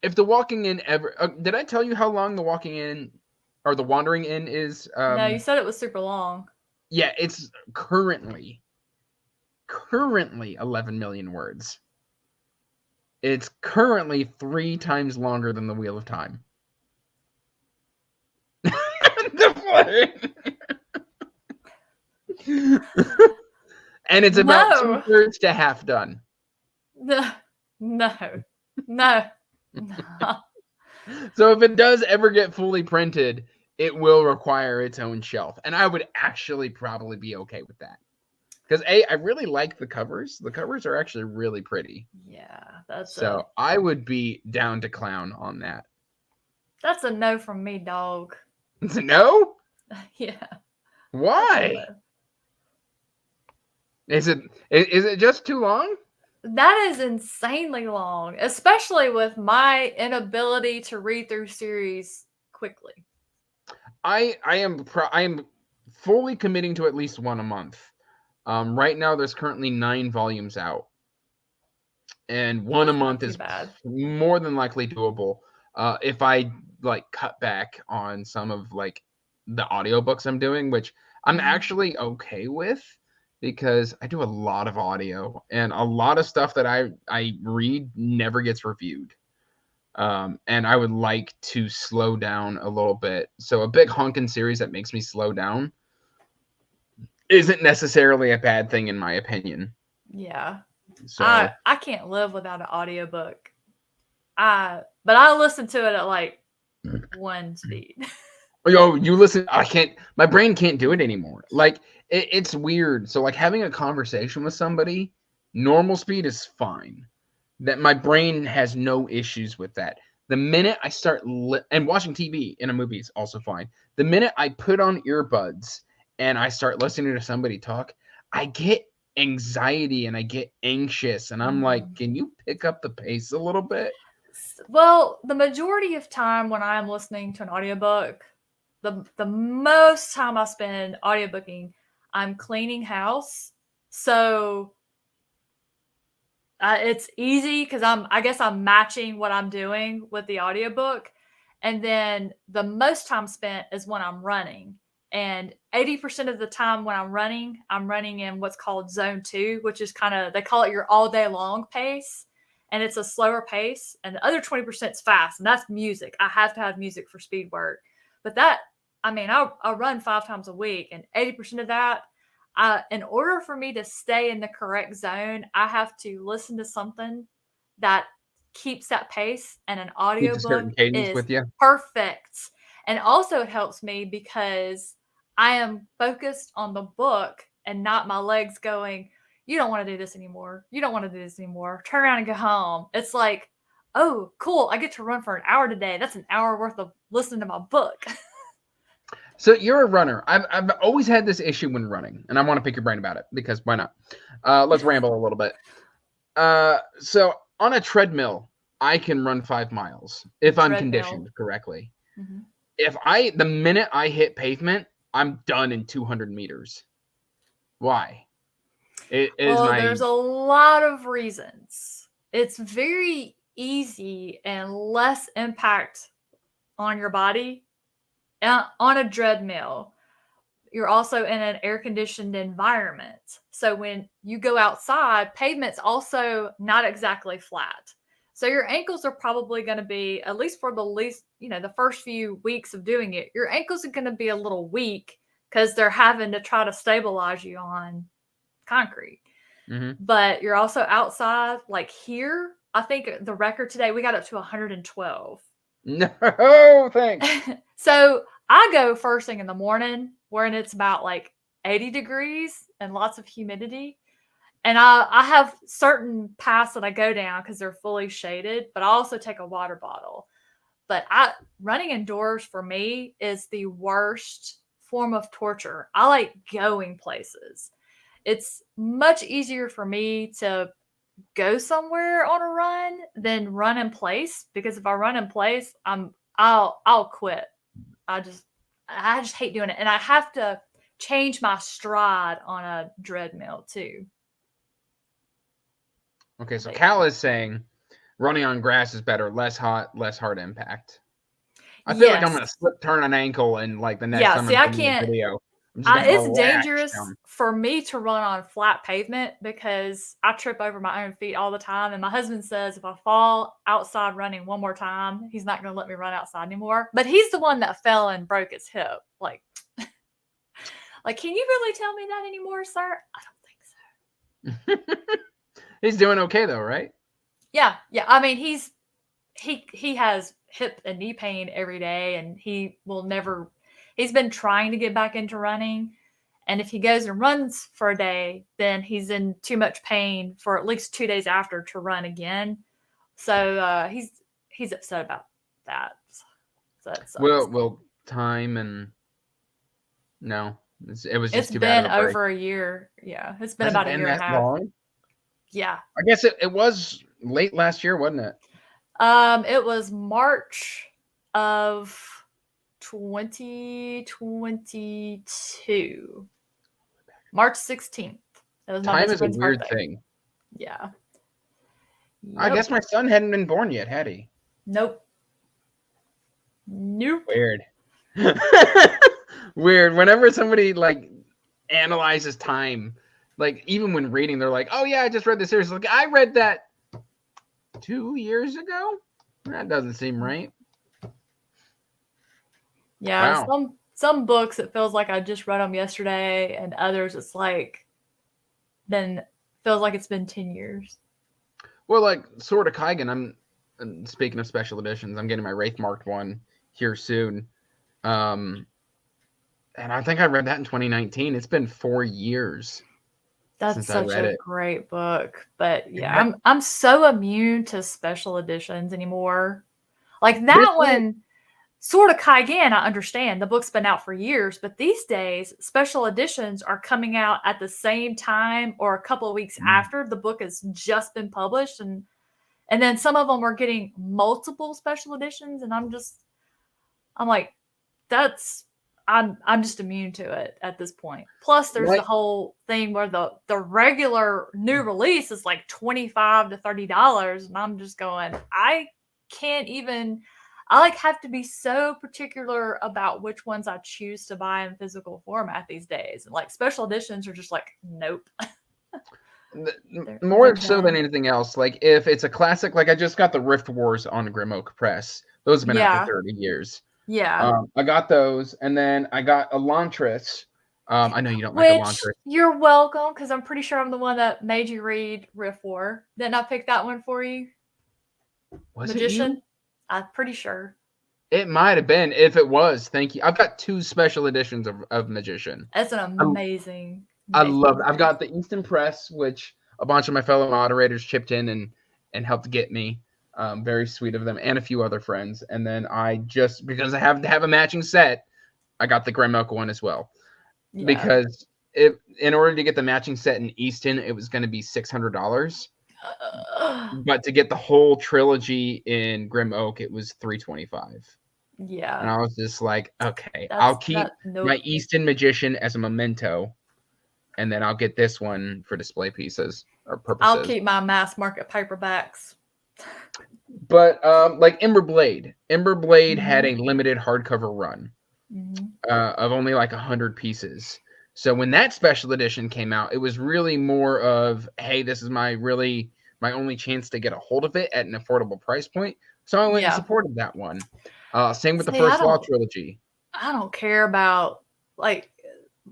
If the Walking Inn ever, did I tell you how long the Walking Inn or the Wandering Inn is? No, you said it was super long. Yeah, it's currently 11 million words. It's currently 3 times longer than the Wheel of Time. And it's about 2/3 to half done. No. So if it does ever get fully printed, it will require its own shelf. And I would actually probably be okay with that. Because I really like the covers. The covers are actually really pretty. Yeah, that's so I would be down to clown on that. That's a no from me, dog. It's a no? Yeah. Why? Is it just too long? That is insanely long, especially with my inability to read through series quickly. I am fully committing to at least one a month. Right now, there's currently 9 volumes out, and one a month is more than likely doable. If I like cut back on some of like the audiobooks I'm doing, which I'm actually okay with because I do a lot of audio and a lot of stuff that I read never gets reviewed. And I would like to slow down a little bit. So a big honkin' series that makes me slow down isn't necessarily a bad thing in my opinion. Yeah. So I can't live without an audiobook. But I listen to it at like 1 speed. Yo, you listen, I can't, my brain can't do it anymore. Like it's weird. So like having a conversation with somebody, normal speed is fine. That my brain has no issues with that. The minute I start and watching TV in a movie is also fine. The minute I put on earbuds and I start listening to somebody talk, I get anxiety and I get anxious. And I'm like, can you pick up the pace a little bit? Well, the majority of time when I'm listening to an audiobook, the most time I spend audiobooking, I'm cleaning house. So it's easy because I guess I'm matching what I'm doing with the audiobook. And then the most time spent is when I'm running. And 80% of the time when I'm running in what's called zone 2, which is kind of, they call it your all day long pace. And it's a slower pace. And the other 20% is fast. And that's music. I have to have music for speed work. But I'll run 5 times a week. And 80% of that, in order for me to stay in the correct zone, I have to listen to something that keeps that pace. And an audiobook is with you. Perfect. And also it helps me because I am focused on the book and not my legs going, you don't want to do this anymore. You don't want to do this anymore. Turn around and go home. It's like, oh, cool. I get to run for an hour today. That's an hour worth of listening to my book. So you're a runner. I've always had this issue when running, and I want to pick your brain about it because why not? Let's ramble a little bit. So on a treadmill, I can run 5 miles if I'm conditioned correctly. Mm-hmm. the minute I hit pavement, I'm done in 200 meters. Why? It is Well, my there's a lot of reasons. It's very easy and less impact on your body on a treadmill. You're also in an air conditioned environment. So when you go outside, pavement's also not exactly flat. So your ankles are probably going to be, at least for the first few weeks of doing it, your ankles are going to be a little weak because they're having to try to stabilize you on concrete. But you're also outside, like here. I think the record today, we got up to 112. No, thanks. So I go first thing in the morning when it's about like 80 degrees and lots of humidity. And I have certain paths that I go down because they're fully shaded, but I also take a water bottle. But running indoors for me is the worst form of torture. I like going places. It's much easier for me to go somewhere on a run than run in place, because if I run in place, I'll quit. I just hate doing it, and I have to change my stride on a treadmill too. Okay, so Cal is saying running on grass is better, less hot, less hard impact. I feel like I'm gonna slip, turn an ankle, and like the next time See, I'm I doing a can't. video, I'm just gonna It's relax dangerous down. for me to run on flat pavement because I trip over my own feet all the time. And my husband says if I fall outside running one more time, he's not going to let me run outside anymore. But he's the one that fell and broke his hip. Like, can you really tell me that anymore, sir? I don't think so. He's doing okay though, right? Yeah. I mean, he has hip and knee pain every day, and he will never. He's been trying to get back into running. And if he goes and runs for a day, then he's in too much pain for at least 2 days after to run again. So he's upset about that. So that sucks. Will time and no, it was just It's too bad been of a break. over a year. Yeah, it's been Has it about a been year and a that half. long? Yeah. I guess it was late last year, wasn't it? It was March of 2022. March 16th. It was my Time best is a friend's weird birthday. thing. Yeah. I guess my son hadn't been born yet, had he? Nope. Weird. Weird. Whenever somebody like analyzes time, like even when reading, they're like, "Oh yeah, I just read this series." Like I read that 2 years ago. That doesn't seem right. Yeah, Wow. some books it feels like I just read them yesterday, and others it's like feels like it's been 10 years. Well, like Sword of Kaigen, I'm speaking of special editions, I'm getting my Wraith marked one here soon. And I think I read that in 2019. It's been 4 years That's since I such read a it. great book. But yeah, I'm so immune to special editions anymore. Like that one, Sword of Kaigen, I understand. The book's been out for years, but these days, special editions are coming out at the same time or a couple of weeks after the book has just been published. And then some of them are getting multiple special editions. And I'm like, I'm just immune to it at this point. Plus, there's the whole thing where the regular new release is like $25 to $30, and I'm just going, I can't even. I like have to be so particular about which ones I choose to buy in physical format these days, and like special editions are just like, nope. More so than anything else, like if it's a classic, like I just got the Rift Wars on Grim Oak Press. Those have been out for 30 years. Yeah. I got those, and then I got Elantris. I know you don't like Elantris. You're welcome, because I'm pretty sure I'm the one that made you read Rift War. Didn't I pick that one for you? Was Magician? it you? I'm pretty sure. It might have been. If it was, thank you. I've got 2 special editions of Magician. That's an amazing. I love it. I've got the Easton Press, which a bunch of my fellow moderators chipped in and helped get me. Very sweet of them, and a few other friends. And then I just, because I have to have a matching set, I got the Grim Oak one as well. Yeah. Because in order to get the matching set in Easton, it was going to be $600. But to get the whole trilogy in Grim Oak, it was $325. And Yeah. I was just like, okay, I'll That's keep that. my Nope. Easton Magician as a memento, and then I'll get this one for display pieces or I'll purposes. keep my mass market paperbacks. But like Ember Blade had Hmm. a limited hardcover run Hmm. of only like 100 pieces. So when that special edition came out, it was really more of, hey, this is my only chance to get a hold of it at an affordable price point. So I went and Yeah. supported that one. Same with the See, I First Law don't. trilogy. I don't care about like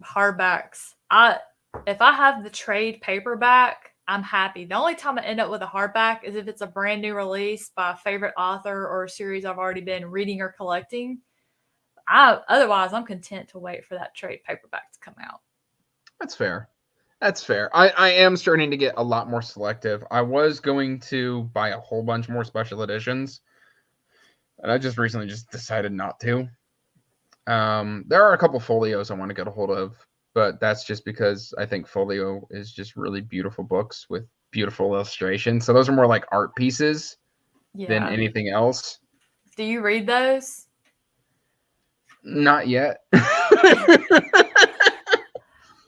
hardbacks. I If I have the trade paperback, I'm happy. The only time I end up with a hardback is if it's a brand new release by a favorite author or a series I've already been reading or collecting. Otherwise I'm content to wait for that trade paperback to come out. That's fair. That's fair. I am starting to get a lot more selective. I was going to buy a whole bunch more special editions, and I just recently just decided not to. There are a couple folios I want to get a hold of, but that's just because I think folio is just really beautiful books with beautiful illustrations. So those are more like art pieces than Yeah. anything else. Do you read those? Not yet.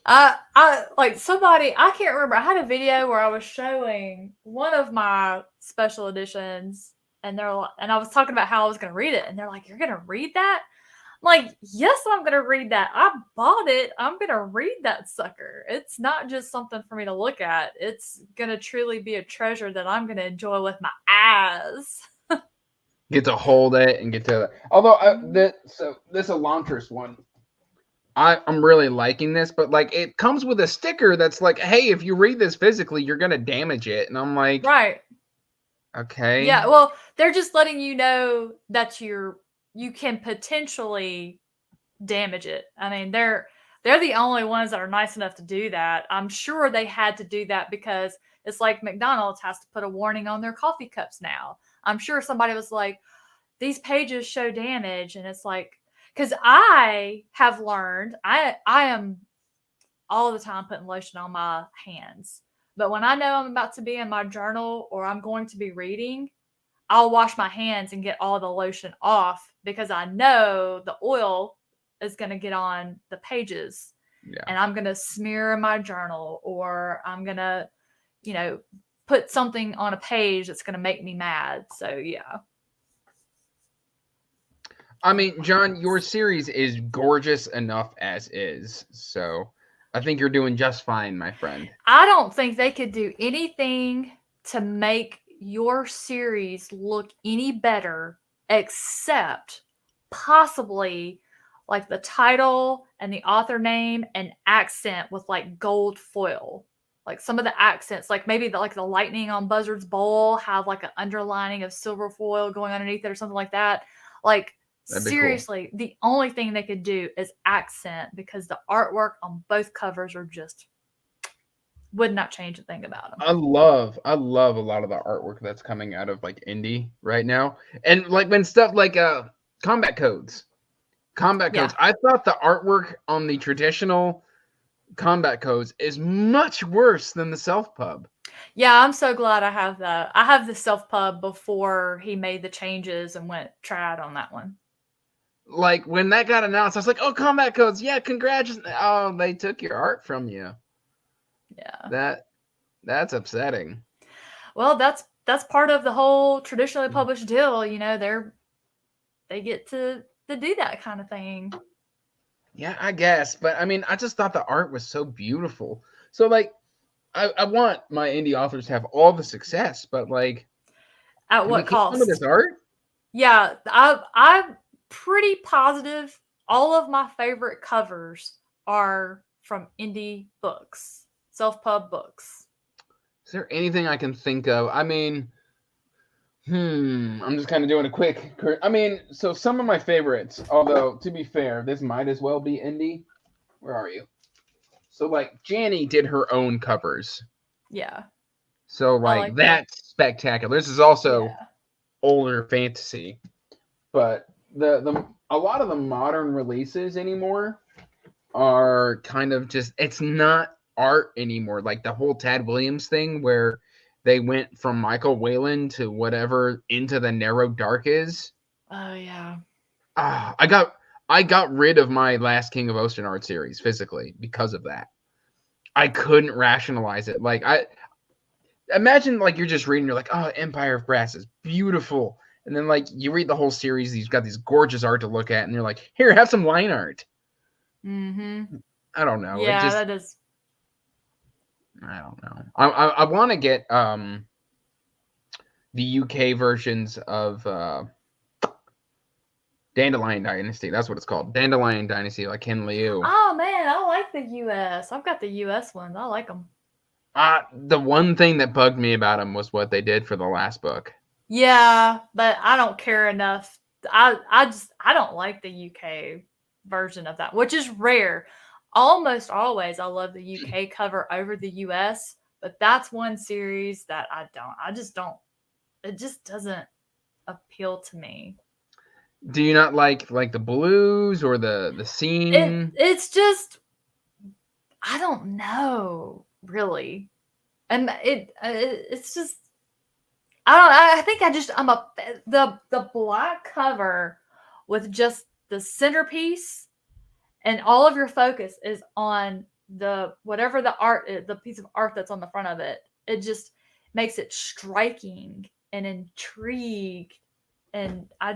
I like somebody, I can't remember. I had a video where I was showing one of my special editions, and and I was talking about how I was going to read it, and they're like, "You're going to read that?" I'm like, "Yes, I'm going to read that. I bought it. I'm going to read that sucker. It's not just something for me to look at. It's going to truly be a treasure that I'm going to enjoy with my eyes." Get to hold it and get to. Although Mhm. this Elantris one, I'm really liking this, but like it comes with a sticker that's like, hey, if you read this physically, you're gonna damage it, and I'm like, Right. okay, Yeah, well, they're just letting you know that you can potentially damage it. I mean, they're the only ones that are nice enough to do that. I'm sure they had to do that because it's like McDonald's has to put a warning on their coffee cups now. I'm sure somebody was like, these pages show damage, and it's like, because I have learned, I am all the time putting lotion on my hands. But when I know I'm about to be in my journal or I'm going to be reading, I'll wash my hands and get all the lotion off because I know the oil is going to get on the pages, yeah. and I'm going to smear in my journal, or I'm going to, you know, put something on a page that's going to make me mad. So, yeah. I mean, John, your series is gorgeous enough as is, so I think you're doing just fine, my friend. I don't think they could do anything to make your series look any better except possibly like the title and the author name and accent with like gold foil. Like some of the accents, like maybe like the lightning on Buzzard's Bowl have like an underlining of silver foil going underneath it or something like that. Like That'd be cool. seriously, the only thing they could do is accent because the artwork on both covers are just would not change a thing about them. I love a lot of the artwork that's coming out of like indie right now, and like when stuff like combat codes, combat Yeah. codes. I thought the artwork on the traditional combat codes is much worse than the self pub. Yeah, I'm so glad I have that. I have the self pub before he made the changes and went trad on that one. Like when that got announced, I was like, "Oh, combat codes! Yeah, congratulations!" Oh, they took your art from you. Yeah. That that's upsetting. Well, that's part of the whole traditionally published deal. You know, they get to do that kind of thing. Yeah, I guess, but I mean, I just thought the art was so beautiful. So like, I want my indie authors to have all the success, but like, At can we what keep some of this cost? art? Yeah, I'm pretty positive all of my favorite covers are from indie books, self pub books. Is there anything I can think of? I mean, I'm just kind of doing a quick. I mean, so some of my favorites, although to be fair, this might as well be indie. Where are you? So like, Janny did her own covers. Yeah, So I like like that. that's spectacular. This is also Yeah. older fantasy, but the a lot of the modern releases anymore are kind of just it's not art anymore. Like the whole Tad Williams thing where they went from Michael Whalen to whatever Into the Narrow Dark is. Oh yeah. I got rid of my Last King of Osternaard series physically because of that. I couldn't rationalize it. Like I imagine like you're just reading, you're like, oh, Empire of Brass is beautiful. And then like you read the whole series, you've got these gorgeous art to look at, and you're like, here, have some line art. Mm-hmm. I don't know. It Yeah, just that is. I don't know. I want to get the UK versions of Dandelion Dynasty. That's what it's called. Dandelion Dynasty, like Ken Liu. Oh man, I like the US. I've got the US ones. I like them. The one thing that bugged me about them was what they did for the last book. Yeah, but I don't care enough. I don't like the UK version of that, which is rare. Almost always I love the UK cover over the US, but that's one series that I don't. I just don't. It just doesn't appeal to me. Do you not like the blues or the scene? It's just I don't know really, and it's just I don't. I think I'm a the black cover with just the centerpiece, and all of your focus is on the whatever the art is, the piece of art that's on the front of it. It just makes it striking and intrigued, and I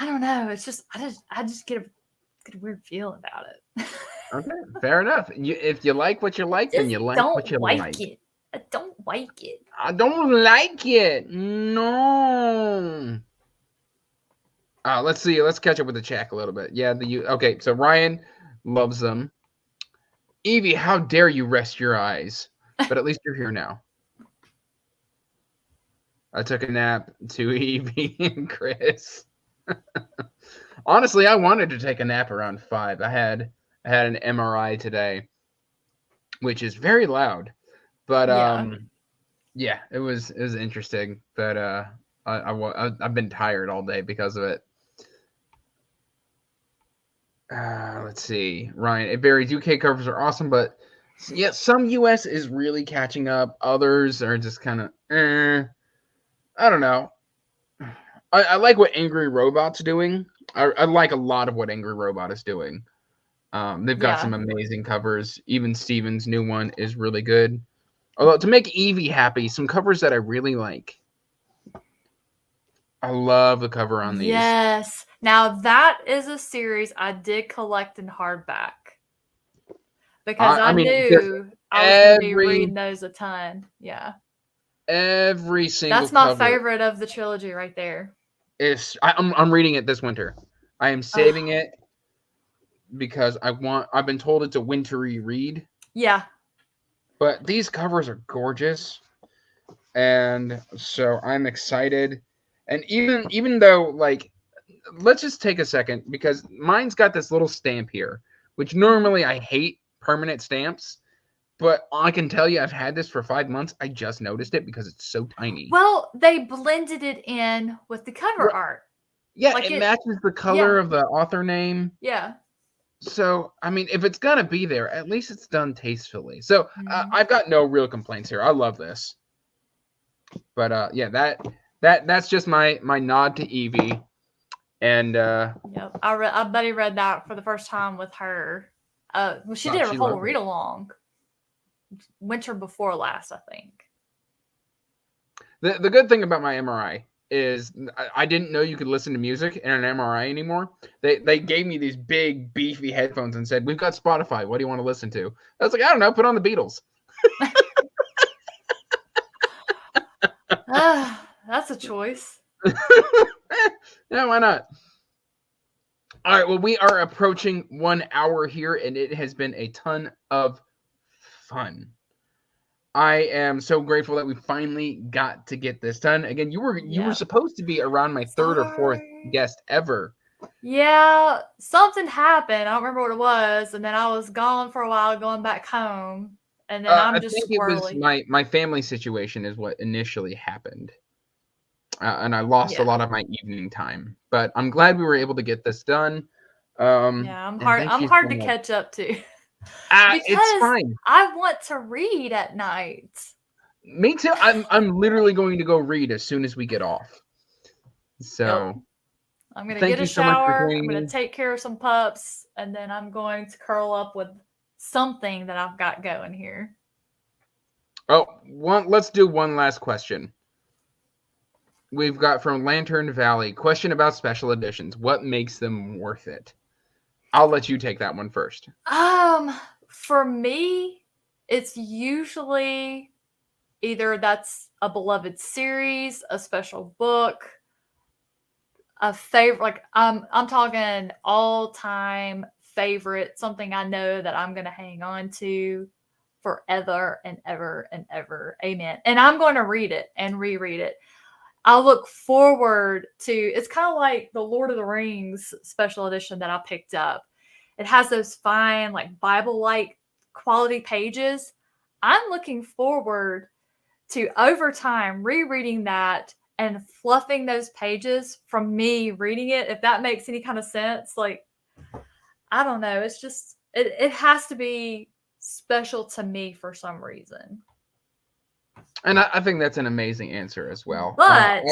don't know. It's just I just get a weird feel about it. Okay, fair enough. If you like what you like, then Just you like what don't you like. like it. I don't like it. I don't like it. No. Let's see. Let's catch up with the chat a little bit. Yeah, okay. So Ryan loves them. Evie, how dare you rest your eyes? But at least you're here now. I took a nap to Evie and Chris. Honestly, I wanted to take a nap around 5. I had an MRI today, which is very loud. But yeah, it was interesting. But I've been tired all day because of it. Let's see, Ryan. It varies. UK covers are awesome, but yeah, some US is really catching up. Others are just kind of, I don't know. I like what Angry Robot's doing. I like a lot of what Angry Robot is doing. They've got some amazing covers. Even Steven's new one is really good. Although to make Evie happy, some covers that I really like. I love the cover on these. Yes. Now that is a series I did collect in hardback because I knew I was going to be reading those a ton. Yeah. Every single. That's my favorite of the trilogy right there. I'm reading it this winter. I am saving it because I've been told it's a wintry read. Yeah. But these covers are gorgeous. And so I'm excited. And even though, like, let's just take a second because mine's got this little stamp here, which normally I hate permanent stamps. But I can tell you I've had this for 5 months. I just noticed it because it's so tiny. Well, they blended it in with the cover art. Yeah, like it matches the color of the author name. Yeah. So, I mean, if it's going to be there, at least it's done tastefully. So, I've got no real complaints here. I love this. But, yeah, that's just my nod to Evie. And, yep, I buddy read that for the first time with her. Well, she did a whole read-along. Winter before last, I think. The good thing about my MRI is I didn't know you could listen to music in an MRI anymore. They gave me these big beefy headphones and said, "We've got Spotify. What do you want to listen to?" I was like, "I don't know. Put on the Beatles." That's a choice. Yeah, why not? All right. Well, we are approaching 1 hour here, and it has been a ton of fun. I am so grateful that we finally got to get this done. Again, you were supposed to be around my third or fourth guest ever. Yeah, something happened. I don't remember what it was, and then I was gone for a while, going back home, and then I'm just squirrely. It was my family situation is what initially happened, and I lost a lot of my evening time. But I'm glad we were able to get this done. Yeah, I'm hard to catch up to. It's fine. I want to read at night. Me too. I'm literally going to go read as soon as we get off. So, I'm going to Thank get a you so much for shower. I'm joining going to me. take care of some pups. And then I'm going to curl up with something that I've got going here. Oh, let's do one last question. We've got from Lantern Valley. Question about special editions. What makes them worth it? I'll let you take that one first. For me, it's usually either that's a beloved series, a special book, a favorite. Like I'm talking all time favorite, something I know that I'm gonna hang on to forever and ever and ever. Amen. And I'm going to read it and reread it. I look forward to. It's kind of like the Lord of the Rings special edition that I picked up. It has those fine, like Bible-like quality pages. I'm looking forward to over time rereading that and fluffing those pages from me reading it. If that makes any kind of sense, like I don't know. It's just it has to be special to me for some reason. And I think that's an amazing answer as well. But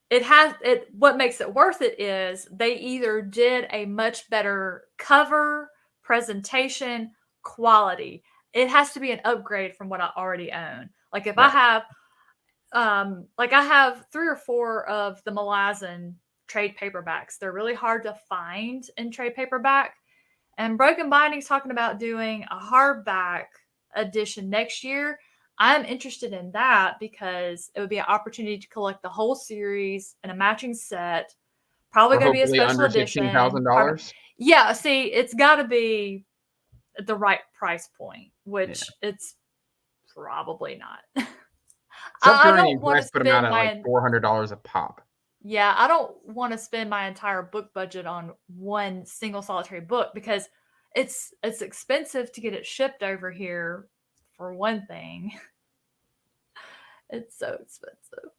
it has it what makes it worth it is they either did a much better cover, presentation, quality. It has to be an upgrade from what I already own. Like if I have I have 3 or 4 of the Malazan trade paperbacks. They're really hard to find in trade paperback. And Broken Binding's talking about doing a hardback edition next year. I'm interested in that because it would be an opportunity to collect the whole series in a matching set. Probably for going to be a hopefully special under edition. $16,000. Yeah, see, it's got to be at the right price point, which it's probably not. I Subterranean don't want to Press put them out spend at like $400 a pop. Yeah, I don't want to spend my entire book budget on one single solitary book because it's expensive to get it shipped over here for one thing. It's so expensive.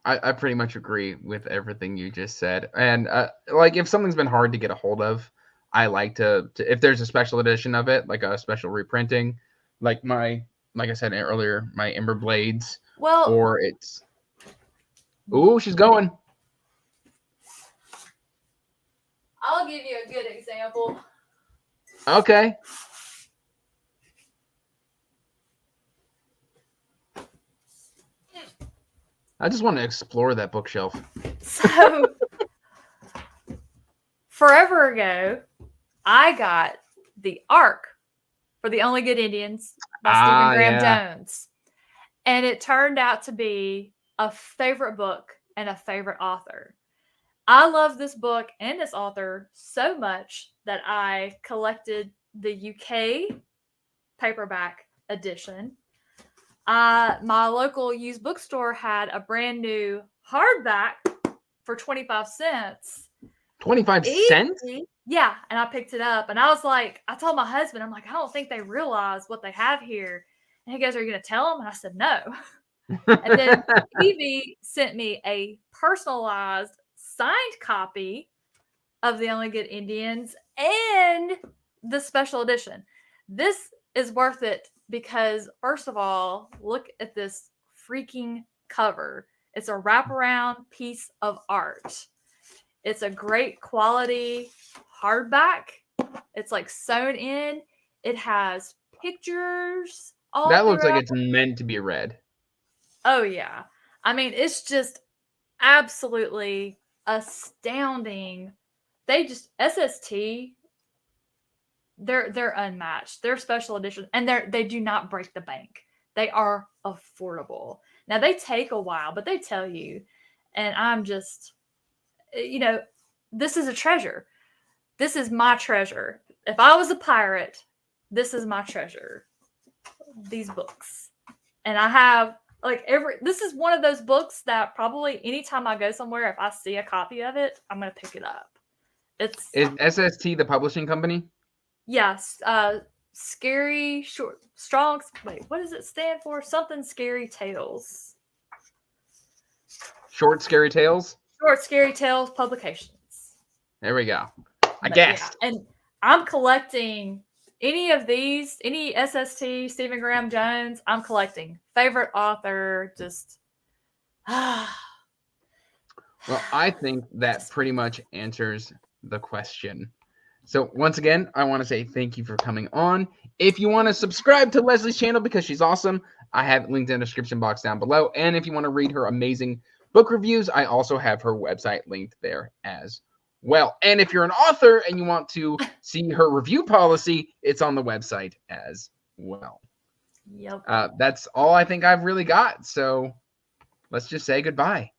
I pretty much agree with everything you just said. And like if something's been hard to get a hold of, I like to if there's a special edition of it, like a special reprinting, like I said earlier, my Ember Blades, Well, or it's ooh, she's going. I'll give you a good example. Okay. I just want to explore that bookshelf. So, forever ago, I got the Ark for The Only Good Indians by Stephen Graham Jones. And it turned out to be a favorite book and a favorite author. I love this book and this author so much that I collected the UK paperback edition. My local used bookstore had a brand new hardback for 25 cents. 25 cents? Yeah, and I picked it up and I was like, I told my husband, I'm like, I don't think they realize what they have here. And he goes, are you going to tell them? And I said, no. And then Evie sent me a personalized signed copy of The Only Good Indians and the special edition. This is worth it because, first of all, look at this freaking cover. It's a wraparound piece of art. It's a great quality hardback. It's like sewn in. It has pictures all That looks like throughout. it's meant to be read. Oh yeah. I mean, it's just absolutely astounding. They just SST they're unmatched. They're special edition and they do not break the bank. They are affordable. Now they take a while, but they tell you. And I'm just this is a treasure. This is my treasure. If I was a pirate, this is my treasure. These books. And I have this is one of those books that probably anytime I go somewhere, if I see a copy of it, I'm gonna pick it up. Is SST the publishing company? Yes. Scary short strong wait, what does it stand for? Something Scary Tales. Short Scary Tales? Short Scary Tales Publications. There we go. I guessed. Yeah. And I'm collecting any of these, any SST, Stephen Graham Jones, I'm collecting. Favorite author, just Well, I think that pretty much answers the question. So once again, I want to say thank you for coming on. If you want to subscribe to Leslie's channel because she's awesome, I have it linked in the description box down below. And if you want to read her amazing book reviews, I also have her website linked there as well. And if you're an author and you want to see her review policy, it's on the website as well. Yep. That's all I think I've really got. So let's just say goodbye.